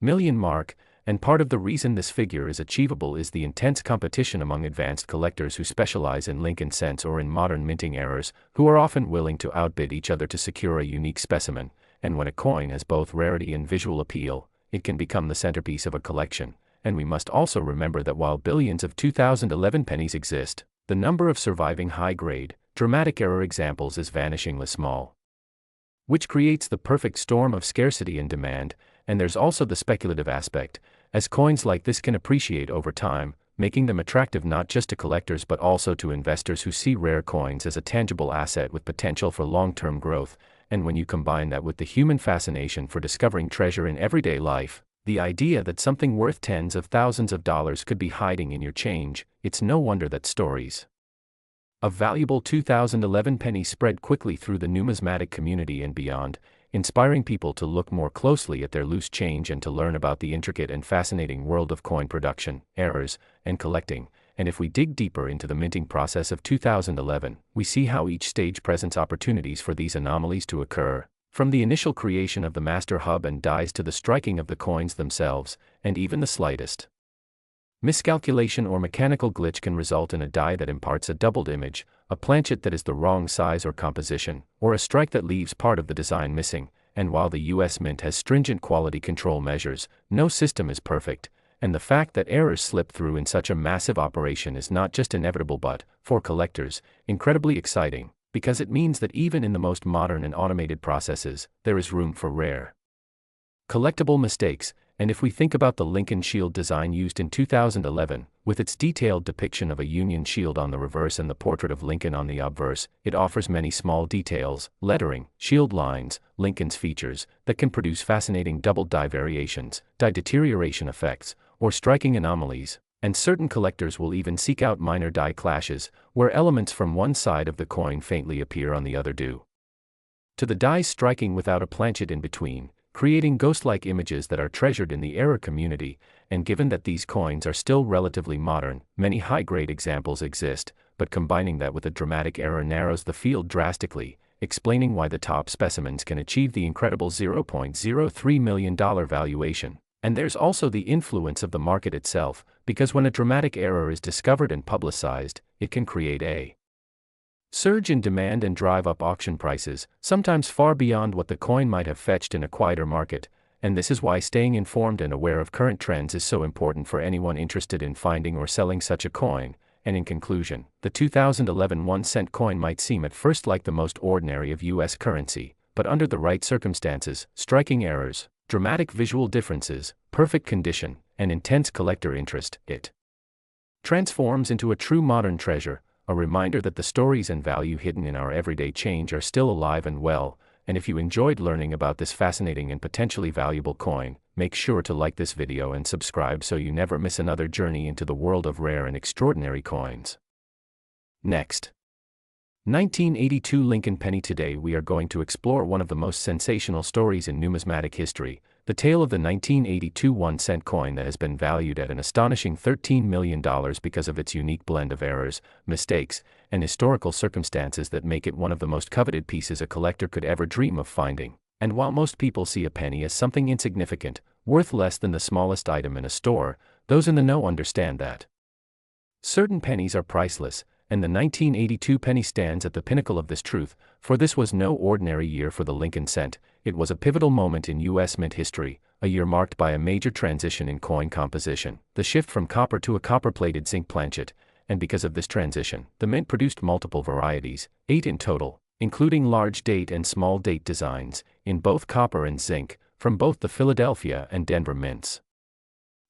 million mark. And part of the reason this figure is achievable is the intense competition among advanced collectors who specialize in Lincoln cents or in modern minting errors, who are often willing to outbid each other to secure a unique specimen, and when a coin has both rarity and visual appeal, it can become the centerpiece of a collection. And we must also remember that while billions of 2011 pennies exist, the number of surviving high-grade, dramatic error examples is vanishingly small, which creates the perfect storm of scarcity and demand. And there's also the speculative aspect, as coins like this can appreciate over time, making them attractive not just to collectors but also to investors who see rare coins as a tangible asset with potential for long-term growth. And when you combine that with the human fascination for discovering treasure in everyday life, the idea that something worth tens of thousands of dollars could be hiding in your change, it's no wonder that stories of valuable 2011 pennies spread quickly through the numismatic community and beyond, inspiring people to look more closely at their loose change and to learn about the intricate and fascinating world of coin production, errors, and collecting. And if we dig deeper into the minting process of 2011, we see how each stage presents opportunities for these anomalies to occur, from the initial creation of the master hub and dies to the striking of the coins themselves, and even the slightest miscalculation or mechanical glitch can result in a die that imparts a doubled image, a planchet that is the wrong size or composition, or a strike that leaves part of the design missing. And while the US Mint has stringent quality control measures, no system is perfect, and the fact that errors slip through in such a massive operation is not just inevitable but, for collectors, incredibly exciting, because it means that even in the most modern and automated processes, there is room for rare, collectible mistakes. And if we think about the Lincoln shield design used in 2011, with its detailed depiction of a Union shield on the reverse and the portrait of Lincoln on the obverse, it offers many small details, lettering, shield lines, Lincoln's features, that can produce fascinating double die variations, die deterioration effects, or striking anomalies. And certain collectors will even seek out minor die clashes, where elements from one side of the coin faintly appear on the other due to the dies striking without a planchet in between, creating ghost-like images that are treasured in the error community. And given that these coins are still relatively modern, many high-grade examples exist, but combining that with a dramatic error narrows the field drastically, explaining why the top specimens can achieve the incredible $0.03 million valuation. And there's also the influence of the market itself, because when a dramatic error is discovered and publicized, it can create a surge in demand and drive up auction prices, sometimes far beyond what the coin might have fetched in a quieter market. And this is why staying informed and aware of current trends is so important for anyone interested in finding or selling such a coin. And in conclusion, the 2011 1-cent coin might seem at first like the most ordinary of US currency, but under the right circumstances, striking errors, dramatic visual differences, perfect condition, and intense collector interest, it transforms into a true modern treasure, a reminder that the stories and value hidden in our everyday change are still alive and well. And if you enjoyed learning about this fascinating and potentially valuable coin, make sure to like this video and subscribe so you never miss another journey into the world of rare and extraordinary coins. Next, 1982 Lincoln penny. Today we are going to explore one of the most sensational stories in numismatic history, the tale of the 1982 1-cent coin that has been valued at an astonishing $13 million because of its unique blend of errors, mistakes, and historical circumstances that make it one of the most coveted pieces a collector could ever dream of finding. And while most people see a penny as something insignificant, worth less than the smallest item in a store, those in the know understand that certain pennies are priceless, and the 1982 penny stands at the pinnacle of this truth, for this was no ordinary year for the Lincoln cent. It was a pivotal moment in U.S. mint history, a year marked by a major transition in coin composition, the shift from copper to a copper-plated zinc planchet, and because of this transition, the mint produced multiple varieties, 8 in total, including large date and small date designs, in both copper and zinc, from both the Philadelphia and Denver mints.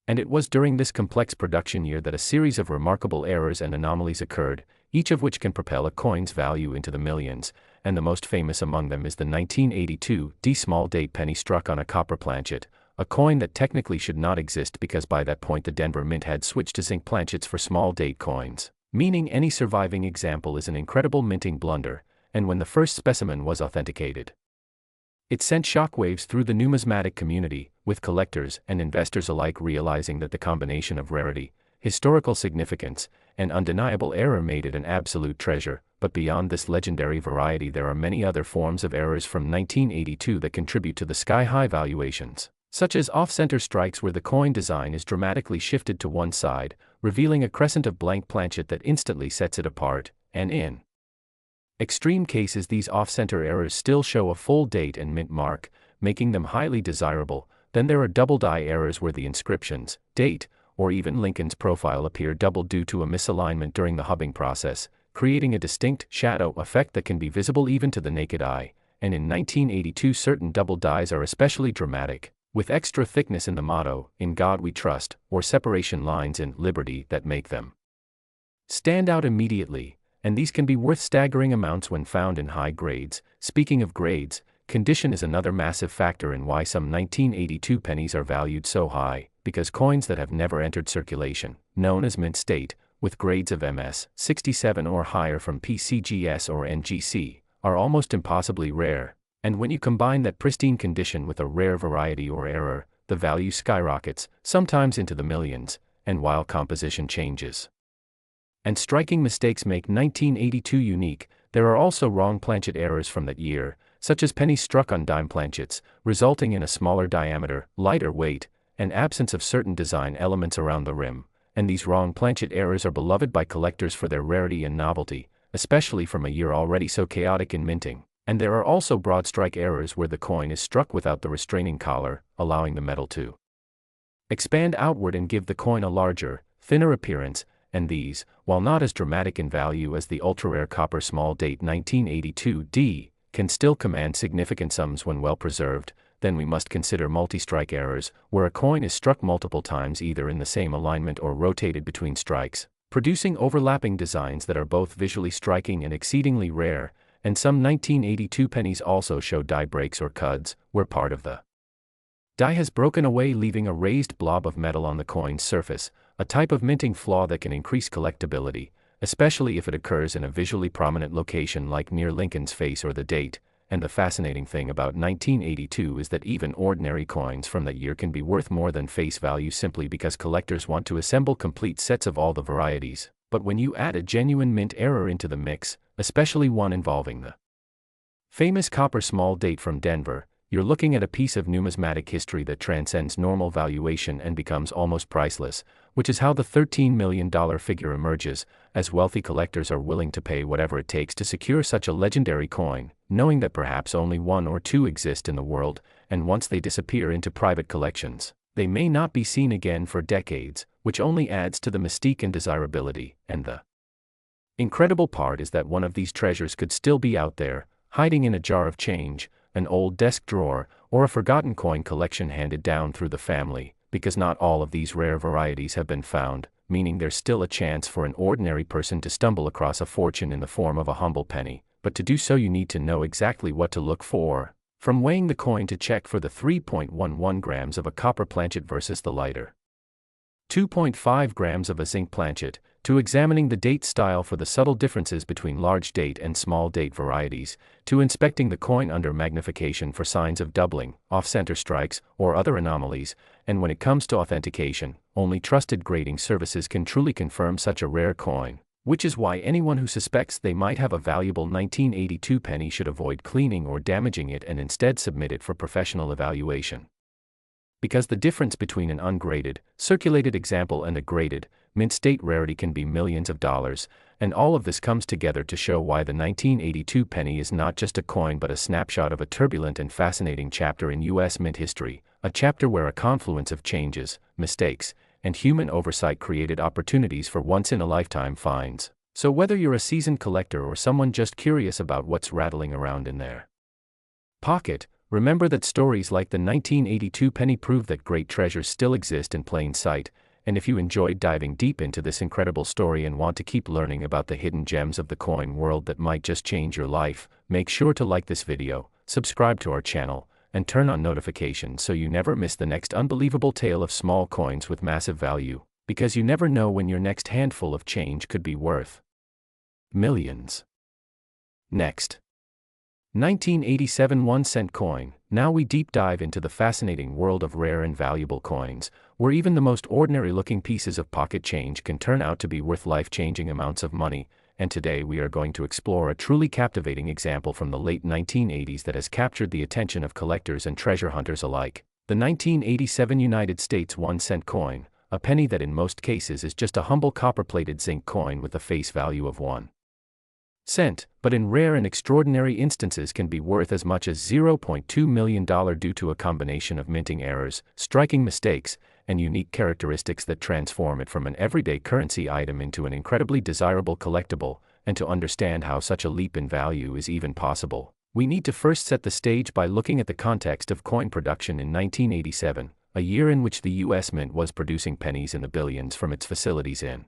And it was during this complex production year that a series of remarkable errors and anomalies occurred, each of which can propel a coin's value into the millions, and the most famous among them is the 1982 D small date penny struck on a copper planchet, a coin that technically should not exist because by that point the Denver Mint had switched to zinc planchets for small date coins, meaning any surviving example is an incredible minting blunder, and when the first specimen was authenticated, it sent shockwaves through the numismatic community, with collectors and investors alike realizing that the combination of rarity, historical significance, and undeniable error made it an absolute treasure. But beyond this legendary variety, there are many other forms of errors from 1982 that contribute to the sky-high valuations, such as off-center strikes where the coin design is dramatically shifted to one side, revealing a crescent of blank planchet that instantly sets it apart, and in extreme cases these off-center errors still show a full date and mint mark, making them highly desirable. Then there are double-die errors where the inscriptions, date, or even Lincoln's profile appear double due to a misalignment during the hubbing process, creating a distinct shadow effect that can be visible even to the naked eye. And in 1982 certain double dies are especially dramatic, with extra thickness in the motto, "In God We Trust," or separation lines in "Liberty" that make them stand out immediately. And these can be worth staggering amounts when found in high grades. Speaking of grades, condition is another massive factor in why some 1982 pennies are valued so high, because coins that have never entered circulation, known as mint state, with grades of MS 67 or higher from PCGS or NGC, are almost impossibly rare, and when you combine that pristine condition with a rare variety or error, the value skyrockets, sometimes into the millions, and while composition changes and striking mistakes make 1982 unique, there are also wrong planchet errors from that year, such as pennies struck on dime planchets, resulting in a smaller diameter, lighter weight, and absence of certain design elements around the rim, and these wrong planchet errors are beloved by collectors for their rarity and novelty, especially from a year already so chaotic in minting. And there are also broad strike errors where the coin is struck without the restraining collar, allowing the metal to expand outward and give the coin a larger, thinner appearance, and these, while not as dramatic in value as the ultra-rare copper small date 1982 D, can still command significant sums when well preserved. Then we must consider multi-strike errors, where a coin is struck multiple times either in the same alignment or rotated between strikes, producing overlapping designs that are both visually striking and exceedingly rare. And some 1982 pennies also show die breaks or cuds, where part of the die has broken away leaving a raised blob of metal on the coin's surface, a type of minting flaw that can increase collectability, especially if it occurs in a visually prominent location like near Lincoln's face or the date. And the fascinating thing about 1982 is that even ordinary coins from that year can be worth more than face value simply because collectors want to assemble complete sets of all the varieties. But when you add a genuine mint error into the mix, especially one involving the famous copper small date from Denver, you're looking at a piece of numismatic history that transcends normal valuation and becomes almost priceless, which is how the $13 million figure emerges, as wealthy collectors are willing to pay whatever it takes to secure such a legendary coin, knowing that perhaps only one or two exist in the world, and once they disappear into private collections, they may not be seen again for decades, which only adds to the mystique and desirability. And the incredible part is that one of these treasures could still be out there, hiding in a jar of change, an old desk drawer, or a forgotten coin collection handed down through the family, because not all of these rare varieties have been found, meaning there's still a chance for an ordinary person to stumble across a fortune in the form of a humble penny. But to do so you need to know exactly what to look for, from weighing the coin to check for the 3.11 grams of a copper planchet versus the lighter 2.5 grams of a zinc planchet, to examining the date style for the subtle differences between large date and small date varieties, to inspecting the coin under magnification for signs of doubling, off-center strikes, or other anomalies. And when it comes to authentication, only trusted grading services can truly confirm such a rare coin. Which is why anyone who suspects they might have a valuable 1982 penny should avoid cleaning or damaging it and instead submit it for professional evaluation. Because the difference between an ungraded, circulated example and a graded, mint state rarity can be millions of dollars, and all of this comes together to show why the 1982 penny is not just a coin but a snapshot of a turbulent and fascinating chapter in U.S. mint history, a chapter where a confluence of changes, mistakes, and human oversight created opportunities for once-in-a-lifetime finds. So whether you're a seasoned collector or someone just curious about what's rattling around in their pocket, remember that stories like the 1982 penny prove that great treasures still exist in plain sight, and if you enjoyed diving deep into this incredible story and want to keep learning about the hidden gems of the coin world that might just change your life, make sure to like this video, subscribe to our channel, and turn on notifications so you never miss the next unbelievable tale of small coins with massive value, because you never know when your next handful of change could be worth millions. Next. 1987 1-cent coin. Now we deep dive into the fascinating world of rare and valuable coins, where even the most ordinary-looking pieces of pocket change can turn out to be worth life-changing amounts of money, and today we are going to explore a truly captivating example from the late 1980s that has captured the attention of collectors and treasure hunters alike. The 1987 United States 1-cent coin, a penny that in most cases is just a humble copper-plated zinc coin with a face value of 1 cent, but in rare and extraordinary instances can be worth as much as $0.2 million due to a combination of minting errors, striking mistakes, and unique characteristics that transform it from an everyday currency item into an incredibly desirable collectible. And to understand how such a leap in value is even possible, we need to first set the stage by looking at the context of coin production in 1987, a year in which the U.S. Mint was producing pennies in the billions from its facilities in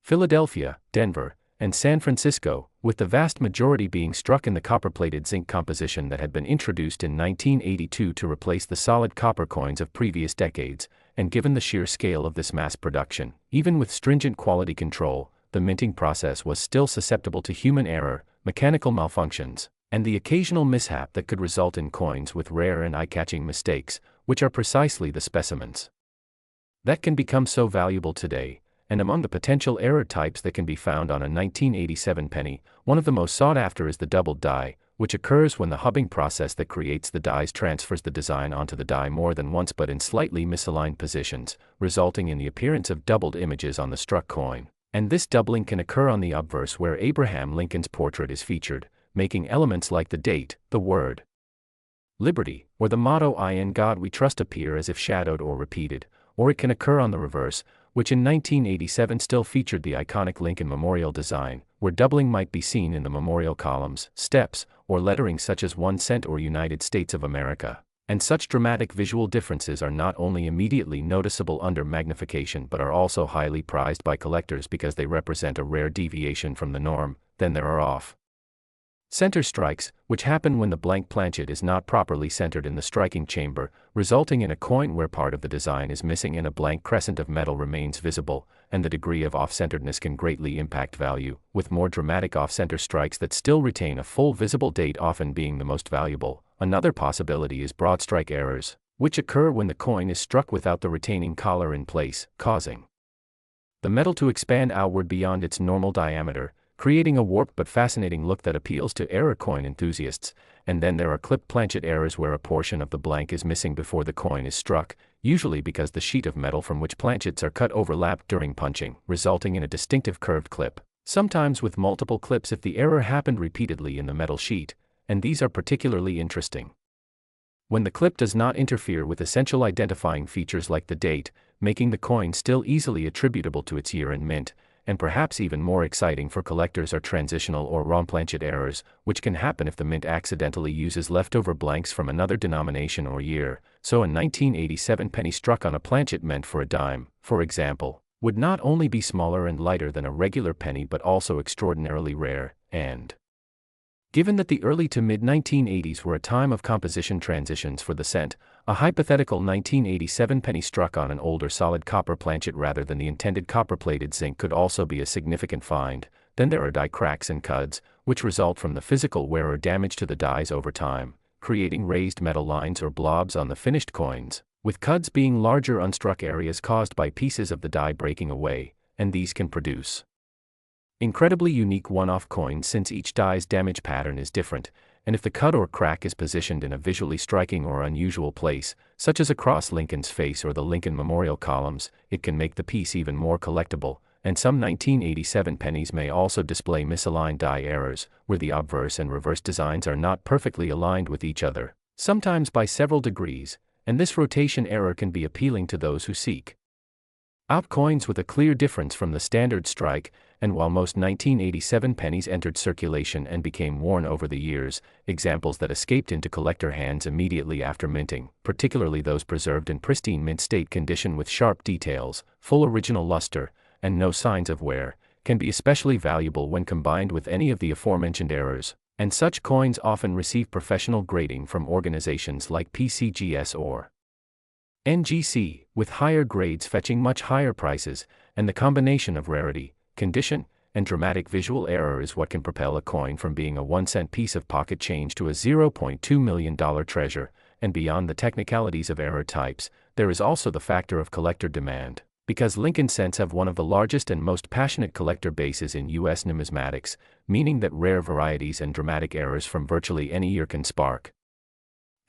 Philadelphia, Denver, and San Francisco, with the vast majority being struck in the copper-plated zinc composition that had been introduced in 1982 to replace the solid copper coins of previous decades. And given the sheer scale of this mass production, even with stringent quality control, the minting process was still susceptible to human error, mechanical malfunctions, and the occasional mishap that could result in coins with rare and eye-catching mistakes, which are precisely the specimens that can become so valuable today. And among the potential error types that can be found on a 1987 penny, one of the most sought after is the doubled die, which occurs when the hubbing process that creates the dies transfers the design onto the die more than once but in slightly misaligned positions, resulting in the appearance of doubled images on the struck coin. And this doubling can occur on the obverse where Abraham Lincoln's portrait is featured, making elements like the date, the word liberty, or the motto "I in God we trust" appear as if shadowed or repeated. Or it can occur on the reverse, which in 1987 still featured the iconic Lincoln Memorial design, where doubling might be seen in the memorial columns, steps, or lettering such as 1 cent or United States of America. And such dramatic visual differences are not only immediately noticeable under magnification but are also highly prized by collectors because they represent a rare deviation from the norm. Then there are off-center strikes, which happen when the blank planchet is not properly centered in the striking chamber, resulting in a coin where part of the design is missing and a blank crescent of metal remains visible, and the degree of off-centeredness can greatly impact value, with more dramatic off-center strikes that still retain a full visible date often being the most valuable. Another possibility is broad strike errors, which occur when the coin is struck without the retaining collar in place, causing the metal to expand outward beyond its normal diameter, creating a warped but fascinating look that appeals to error coin enthusiasts. And then there are clipped planchet errors where a portion of the blank is missing before the coin is struck, usually because the sheet of metal from which planchets are cut overlapped during punching, resulting in a distinctive curved clip, sometimes with multiple clips if the error happened repeatedly in the metal sheet, and these are particularly interesting when the clip does not interfere with essential identifying features like the date, making the coin still easily attributable to its year and mint. And perhaps even more exciting for collectors are transitional or wrong planchet errors, which can happen if the mint accidentally uses leftover blanks from another denomination or year. So a 1987 penny struck on a planchet meant for a dime, for example, would not only be smaller and lighter than a regular penny but also extraordinarily rare. And given that the early to mid-1980s were a time of composition transitions for the cent, a hypothetical 1987 penny struck on an older solid copper planchet rather than the intended copper-plated zinc could also be a significant find. Then there are die cracks and cuds, which result from the physical wear or damage to the dies over time, creating raised metal lines or blobs on the finished coins, with cuds being larger unstruck areas caused by pieces of the die breaking away, and these can produce Incredibly unique one-off coins since each die's damage pattern is different, and if the cut or crack is positioned in a visually striking or unusual place, such as across Lincoln's face or the Lincoln Memorial columns, it can make the piece even more collectible. And some 1987 pennies may also display misaligned die errors, where the obverse and reverse designs are not perfectly aligned with each other, sometimes by several degrees, and this rotation error can be appealing to those who seek out coins with a clear difference from the standard strike. And while most 1987 pennies entered circulation and became worn over the years, examples that escaped into collector hands immediately after minting, particularly those preserved in pristine mint state condition with sharp details, full original luster, and no signs of wear, can be especially valuable when combined with any of the aforementioned errors, and such coins often receive professional grading from organizations like PCGS or NGC, with higher grades fetching much higher prices, and the combination of rarity, condition, and dramatic visual error is what can propel a coin from being a 1-cent piece of pocket change to a $0.2 million treasure. And beyond the technicalities of error types, there is also the factor of collector demand, because Lincoln cents have one of the largest and most passionate collector bases in U.S. numismatics, meaning that rare varieties and dramatic errors from virtually any year can spark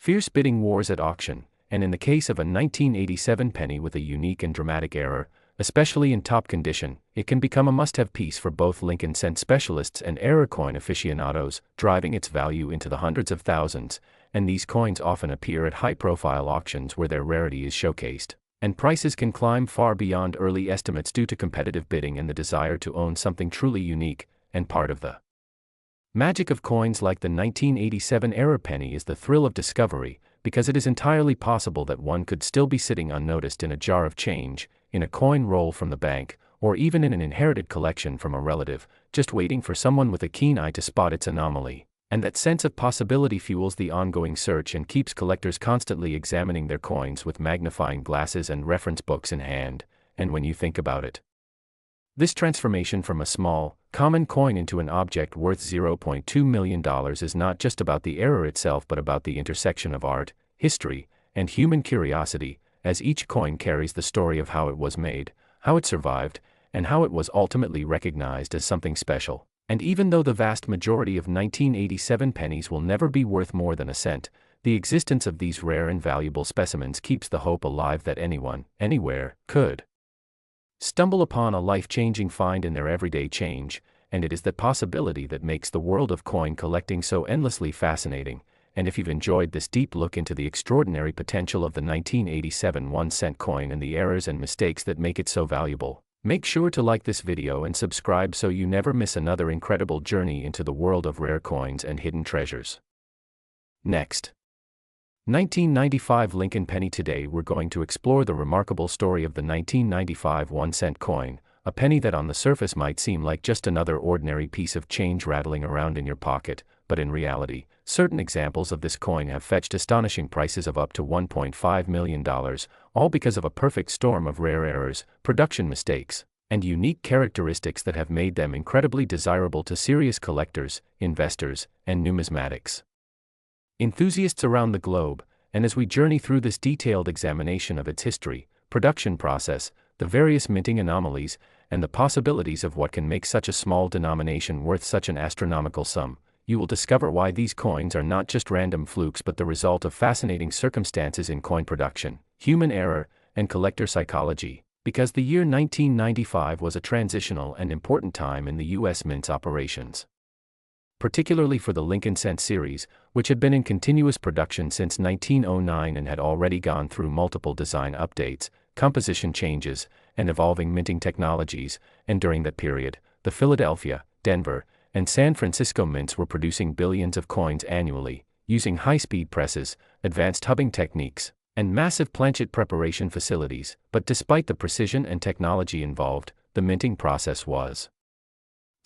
fierce bidding wars at auction. And in the case of a 1987 penny with a unique and dramatic error, especially in top condition, it can become a must-have piece for both Lincoln cent specialists and error coin aficionados, driving its value into the hundreds of thousands. And these coins often appear at high-profile auctions where their rarity is showcased, and prices can climb far beyond early estimates due to competitive bidding and the desire to own something truly unique. And part of the magic of coins like the 1987 error penny is the thrill of discovery, because it is entirely possible that one could still be sitting unnoticed in a jar of change, in a coin roll from the bank, or even in an inherited collection from a relative, just waiting for someone with a keen eye to spot its anomaly. And that sense of possibility fuels the ongoing search and keeps collectors constantly examining their coins with magnifying glasses and reference books in hand. And when you think about it, this transformation from a small, common coin into an object worth $0.2 million is not just about the error itself but about the intersection of art, history, and human curiosity, as each coin carries the story of how it was made, how it survived, and how it was ultimately recognized as something special. And even though the vast majority of 1987 pennies will never be worth more than a cent, the existence of these rare and valuable specimens keeps the hope alive that anyone, anywhere, could stumble upon a life-changing find in their everyday change. And it is that possibility that makes the world of coin collecting so endlessly fascinating. And if you've enjoyed this deep look into the extraordinary potential of the 1987 1-cent coin and the errors and mistakes that make it so valuable, make sure to like this video and subscribe so you never miss another incredible journey into the world of rare coins and hidden treasures. Next, 1995 Lincoln penny. Today we're going to explore the remarkable story of the 1995 1-cent coin, a penny that on the surface might seem like just another ordinary piece of change rattling around in your pocket, but in reality, certain examples of this coin have fetched astonishing prices of up to $1.5 million, all because of a perfect storm of rare errors, production mistakes, and unique characteristics that have made them incredibly desirable to serious collectors, investors, and numismatics enthusiasts around the globe. And as we journey through this detailed examination of its history, production process, the various minting anomalies, and the possibilities of what can make such a small denomination worth such an astronomical sum, you will discover why these coins are not just random flukes but the result of fascinating circumstances in coin production, human error, and collector psychology. Because the year 1995 was a transitional and important time in the U.S. Mint's operations, particularly for the Lincoln cent series, which had been in continuous production since 1909 and had already gone through multiple design updates, composition changes, and evolving minting technologies. And during that period, the Philadelphia, Denver, and San Francisco mints were producing billions of coins annually, using high-speed presses, advanced hubbing techniques, and massive planchet preparation facilities. But despite the precision and technology involved, the minting process was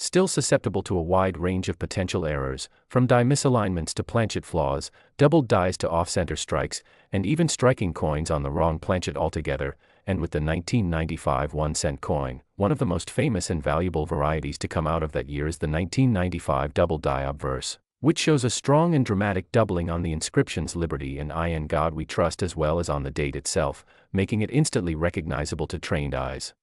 still susceptible to a wide range of potential errors, from die misalignments to planchet flaws, doubled dies to off-center strikes, and even striking coins on the wrong planchet altogether. And with the 1995 1-cent coin, one of the most famous and valuable varieties to come out of that year is the 1995 double die obverse, which shows a strong and dramatic doubling on the inscriptions "Liberty" and "I in God We Trust" as well as on the date itself, making it instantly recognizable to trained eyes.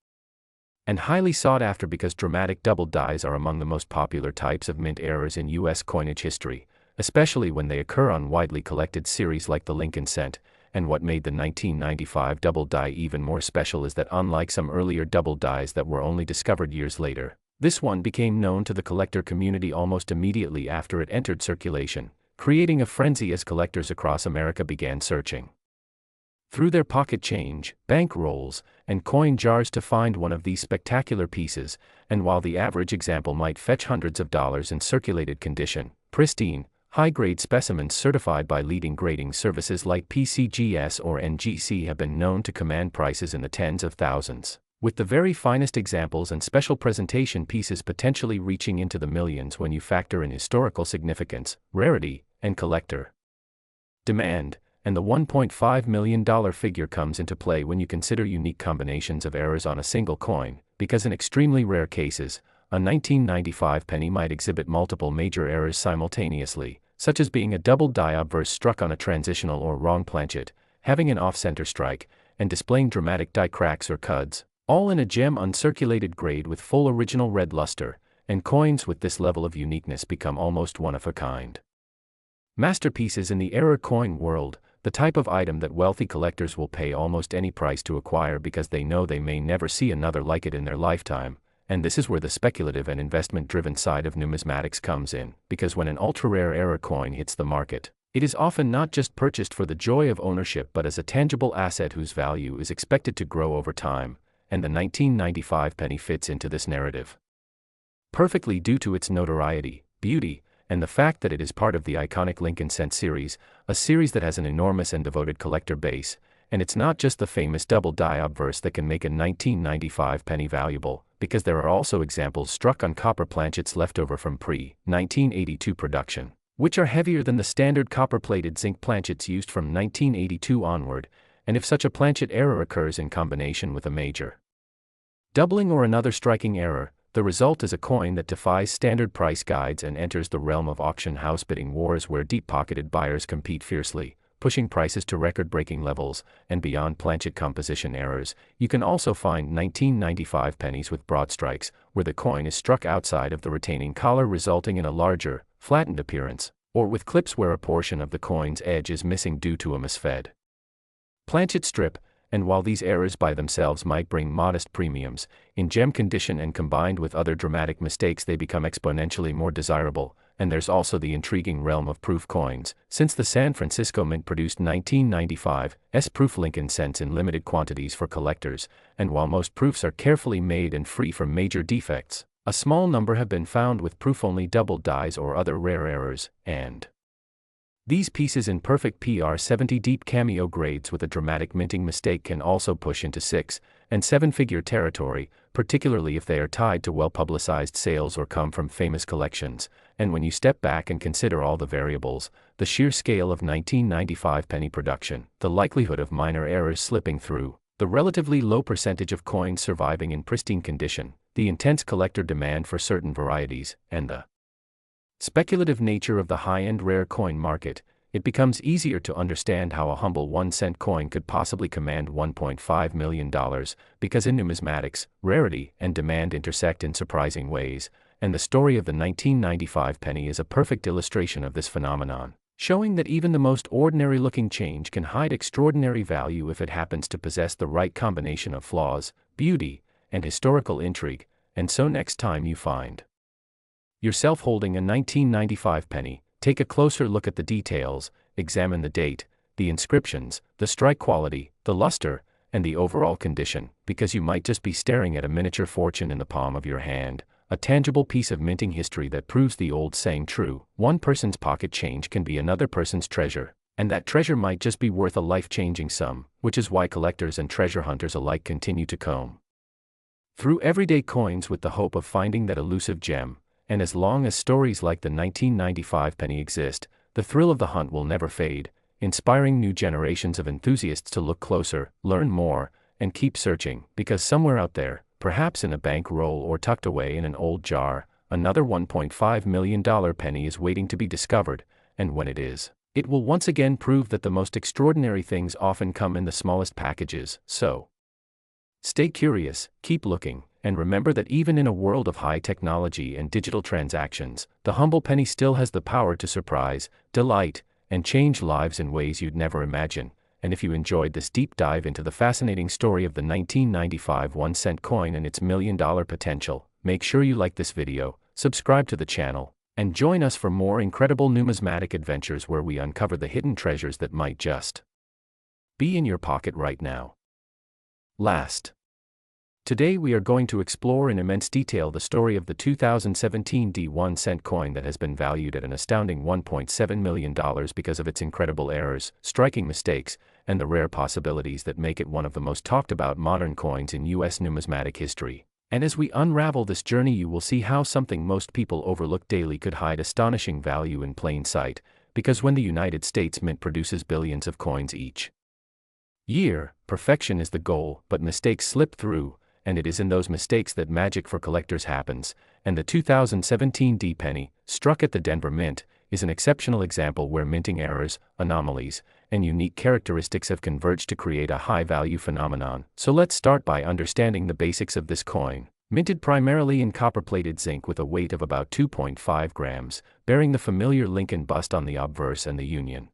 and highly sought after because dramatic double dies are among the most popular types of mint errors in U.S. coinage history, especially when they occur on widely collected series like the Lincoln cent. And what made the 1995 double die even more special is that unlike some earlier double dies that were only discovered years later, this one became known to the collector community almost immediately after it entered circulation, creating a frenzy as collectors across America began searching through their pocket change, bank rolls, and coin jars to find one of these spectacular pieces. And while the average example might fetch hundreds of dollars in circulated condition, pristine, high-grade specimens certified by leading grading services like PCGS or NGC have been known to command prices in the tens of thousands, with the very finest examples and special presentation pieces potentially reaching into the millions when you factor in historical significance, rarity, and collector demand. And the $1.5 million figure comes into play when you consider unique combinations of errors on a single coin, because in extremely rare cases, a 1995 penny might exhibit multiple major errors simultaneously, such as being a double die obverse struck on a transitional or wrong planchet, having an off-center strike, and displaying dramatic die cracks or cuds, all in a gem uncirculated grade with full original red luster, and coins with this level of uniqueness become almost one of a kind. Masterpieces in the error coin world, the type of item that wealthy collectors will pay almost any price to acquire because they know they may never see another like it in their lifetime. And this is where the speculative and investment-driven side of numismatics comes in, because when an ultra-rare error coin hits the market, it is often not just purchased for the joy of ownership but as a tangible asset whose value is expected to grow over time, and the 1995 penny fits into this narrative perfectly due to its notoriety, beauty, and the fact that it is part of the iconic Lincoln cent series, a series that has an enormous and devoted collector base. And it's not just the famous double die obverse that can make a 1995 penny valuable, because there are also examples struck on copper planchets left over from pre-1982 production, which are heavier than the standard copper-plated zinc planchets used from 1982 onward. And if such a planchet error occurs in combination with a major doubling or another striking error, the result is a coin that defies standard price guides and enters the realm of auction house bidding wars where deep-pocketed buyers compete fiercely, pushing prices to record-breaking levels. And beyond planchet composition errors, you can also find 1995 pennies with broad strikes, where the coin is struck outside of the retaining collar resulting in a larger, flattened appearance, or with clips where a portion of the coin's edge is missing due to a misfed planchet strip. And while these errors by themselves might bring modest premiums, in gem condition and combined with other dramatic mistakes they become exponentially more desirable. And there's also the intriguing realm of proof coins, since the San Francisco Mint produced 1995 S-proof Lincoln cents in limited quantities for collectors, and while most proofs are carefully made and free from major defects, a small number have been found with proof-only double dies or other rare errors, and these pieces in perfect PR70 deep cameo grades with a dramatic minting mistake can also push into 6- and 7-figure territory, particularly if they are tied to well-publicized sales or come from famous collections. And when you step back and consider all the variables, the sheer scale of 1995 penny production, the likelihood of minor errors slipping through, the relatively low percentage of coins surviving in pristine condition, the intense collector demand for certain varieties, and the speculative nature of the high-end rare coin market, it becomes easier to understand how a humble 1-cent coin could possibly command $1.5 million, because in numismatics, rarity and demand intersect in surprising ways, and the story of the 1995 penny is a perfect illustration of this phenomenon, showing that even the most ordinary-looking change can hide extraordinary value if it happens to possess the right combination of flaws, beauty, and historical intrigue. And so next time you find yourself holding a 1995 penny, take a closer look at the details, examine the date, the inscriptions, the strike quality, the luster, and the overall condition, because you might just be staring at a miniature fortune in the palm of your hand, a tangible piece of minting history that proves the old saying true: one person's pocket change can be another person's treasure, and that treasure might just be worth a life-changing sum, which is why collectors and treasure hunters alike continue to comb through everyday coins with the hope of finding that elusive gem. And as long as stories like the 1995 penny exist, the thrill of the hunt will never fade, inspiring new generations of enthusiasts to look closer, learn more, and keep searching, because somewhere out there, perhaps in a bank roll or tucked away in an old jar, another $1.5 million penny is waiting to be discovered. And when it is, it will once again prove that the most extraordinary things often come in the smallest packages. So, Stay curious, keep looking, and remember that even in a world of high technology and digital transactions, the humble penny still has the power to surprise, delight, and change lives in ways you'd never imagine. And if you enjoyed this deep dive into the fascinating story of the 1995 1-cent coin and its million-dollar potential, make sure you like this video, subscribe to the channel, and join us for more incredible numismatic adventures where we uncover the hidden treasures that might just be in your pocket right now. Today we are going to explore in immense detail the story of the 2017 1-cent coin that has been valued at an astounding $1.7 million because of its incredible errors, striking mistakes, and the rare possibilities that make it one of the most talked about modern coins in U.S. numismatic history. And as we unravel this journey, you will see how something most people overlook daily could hide astonishing value in plain sight, because when the United States Mint produces billions of coins each year, perfection is the goal, but mistakes slip through, and it is in those mistakes that magic for collectors happens, and the 2017 penny, struck at the Denver Mint, is an exceptional example where minting errors, anomalies, and unique characteristics have converged to create a high-value phenomenon. So let's start by understanding the basics of this coin. Minted primarily in copper-plated zinc with a weight of about 2.5 grams, bearing the familiar Lincoln bust on the obverse and the Union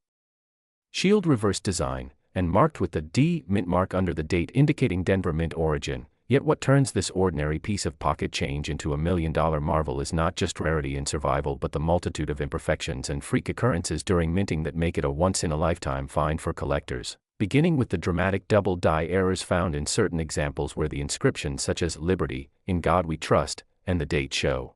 Shield reverse design, and marked with the D Mint mark under the date indicating Denver Mint origin. Yet what turns this ordinary piece of pocket change into a million-dollar marvel is not just rarity and survival, but the multitude of imperfections and freak occurrences during minting that make it a once-in-a-lifetime find for collectors, beginning with the dramatic double die errors found in certain examples where the inscriptions such as "Liberty," "In God We Trust," and the date show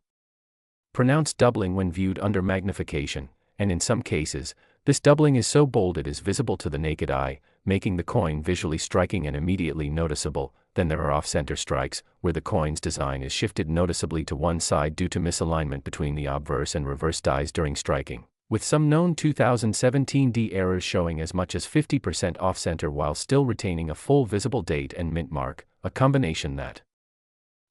pronounced doubling when viewed under magnification, and in some cases, this doubling is so bold it is visible to the naked eye, making the coin visually striking and immediately noticeable. Then there are off-center strikes, where the coin's design is shifted noticeably to one side due to misalignment between the obverse and reverse dies during striking, with some known 2017 errors showing as much as 50% off-center while still retaining a full visible date and mint mark, a combination that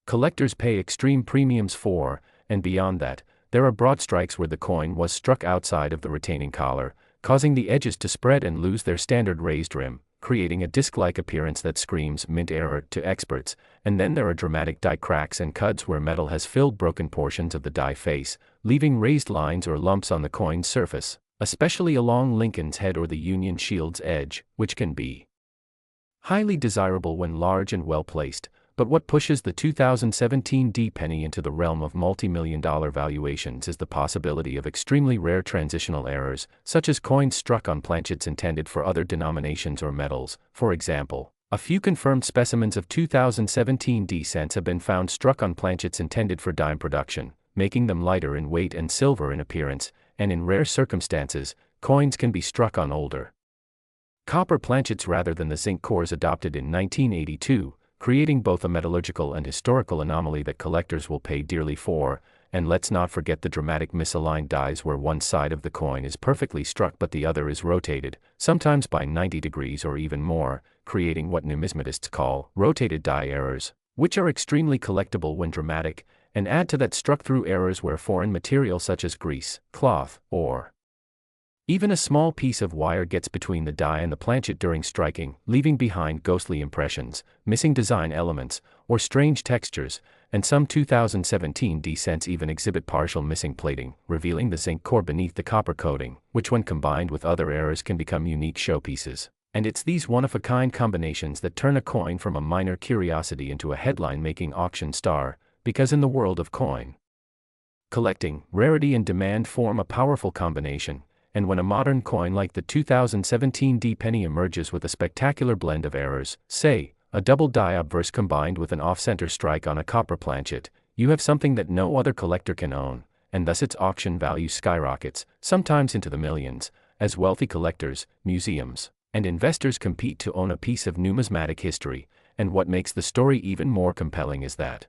collectors pay extreme premiums for. And beyond that, there are broad strikes where the coin was struck outside of the retaining collar, causing the edges to spread and lose their standard raised rim, creating a disc-like appearance that screams mint error to experts. And then there are dramatic die cracks and cuts where metal has filled broken portions of the die face, leaving raised lines or lumps on the coin's surface, especially along Lincoln's head or the Union Shield's edge, which can be highly desirable when large and well placed. But what pushes the 2017 penny into the realm of multi-million-dollar valuations is the possibility of extremely rare transitional errors, such as coins struck on planchets intended for other denominations or metals. For example, a few confirmed specimens of 2017 cents have been found struck on planchets intended for dime production, making them lighter in weight and silver in appearance, and in rare circumstances, coins can be struck on older copper planchets rather than the zinc cores adopted in 1982. Creating both a metallurgical and historical anomaly that collectors will pay dearly for. And let's not forget the dramatic misaligned dies where one side of the coin is perfectly struck but the other is rotated, sometimes by 90 degrees or even more, creating what numismatists call rotated die errors, which are extremely collectible when dramatic, and add to that struck-through errors where foreign material such as grease, cloth, or even a small piece of wire gets between the die and the planchet during striking, leaving behind ghostly impressions, missing design elements, or strange textures, and some 2017 cents even exhibit partial missing plating, revealing the zinc core beneath the copper coating, which when combined with other errors can become unique showpieces. And it's these one-of-a-kind combinations that turn a coin from a minor curiosity into a headline-making auction star, because in the world of coin collecting, rarity and demand form a powerful combination. And when a modern coin like the 2017 penny emerges with a spectacular blend of errors, say, a double die obverse combined with an off-center strike on a copper planchet, you have something that no other collector can own, and thus its auction value skyrockets, sometimes into the millions, as wealthy collectors, museums, and investors compete to own a piece of numismatic history. And what makes the story even more compelling is that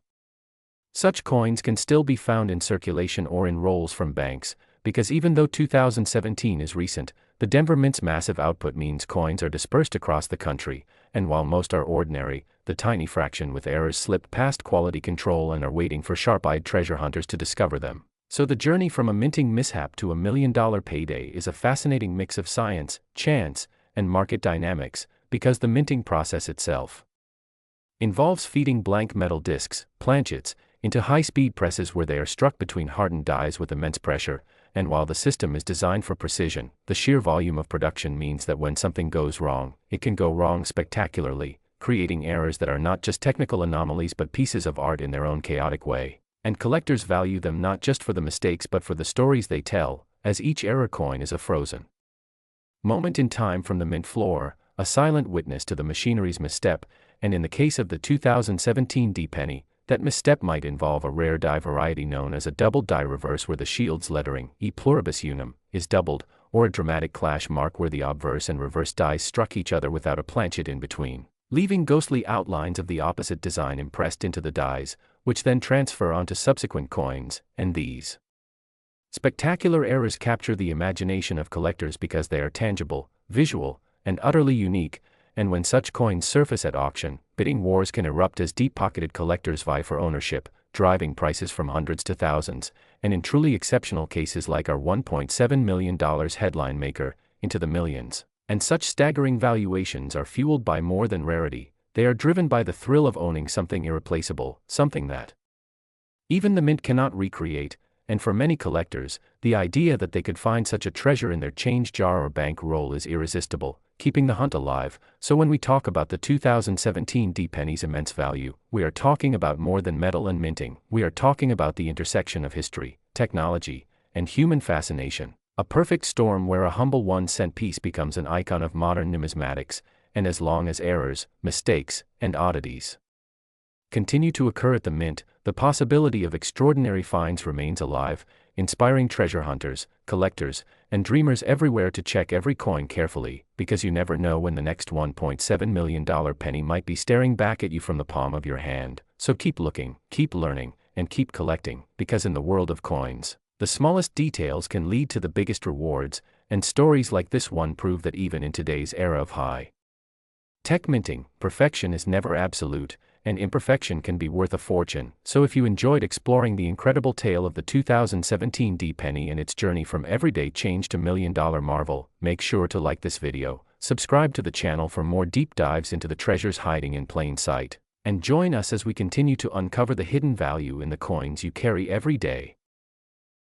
such coins can still be found in circulation or in rolls from banks, because even though 2017 is recent, the Denver Mint's massive output means coins are dispersed across the country, and while most are ordinary, the tiny fraction with errors slip past quality control and are waiting for sharp-eyed treasure hunters to discover them. So the journey from a minting mishap to a million-dollar payday is a fascinating mix of science, chance, and market dynamics, because the minting process itself Involves feeding blank metal discs, planchets, into high-speed presses where they are struck between hardened dies with immense pressure, and while the system is designed for precision, the sheer volume of production means that when something goes wrong, it can go wrong spectacularly, creating errors that are not just technical anomalies but pieces of art in their own chaotic way. And collectors value them not just for the mistakes but for the stories they tell, as each error coin is a frozen moment in time from the mint floor, a silent witness to the machinery's misstep, and in the case of the 2017 D-penny, that misstep might involve a rare die variety known as a doubled die reverse where the shield's lettering, E pluribus unum, is doubled, or a dramatic clash mark where the obverse and reverse dies struck each other without a planchet in between, leaving ghostly outlines of the opposite design impressed into the dies, which then transfer onto subsequent coins, and these spectacular errors capture the imagination of collectors because they are tangible, visual, and utterly unique, and when such coins surface at auction, bidding wars can erupt as deep-pocketed collectors vie for ownership, driving prices from hundreds to thousands, and in truly exceptional cases like our $1.7 million headline maker, into the millions. And such staggering valuations are fueled by more than rarity, they are driven by the thrill of owning something irreplaceable, something that even the mint cannot recreate, and for many collectors, the idea that they could find such a treasure in their change jar or bank roll is irresistible, keeping the hunt alive. So when we talk about the 2017 D-penny's immense value, we are talking about more than metal and minting, we are talking about the intersection of history, technology, and human fascination. A perfect storm where a humble 1-cent piece becomes an icon of modern numismatics, and as long as errors, mistakes, and oddities continue to occur at the mint, the possibility of extraordinary finds remains alive, inspiring treasure hunters, collectors, and dreamers everywhere to check every coin carefully, because you never know when the next $1.7 million penny might be staring back at you from the palm of your hand. So keep looking, keep learning, and keep collecting, because in the world of coins, the smallest details can lead to the biggest rewards, and stories like this one prove that even in today's era of high-tech minting, perfection is never absolute, and imperfection can be worth a fortune. So if you enjoyed exploring the incredible tale of the 2017 D-penny and its journey from everyday change to million-dollar marvel, make sure to like this video, subscribe to the channel for more deep dives into the treasures hiding in plain sight, and join us as we continue to uncover the hidden value in the coins you carry every day.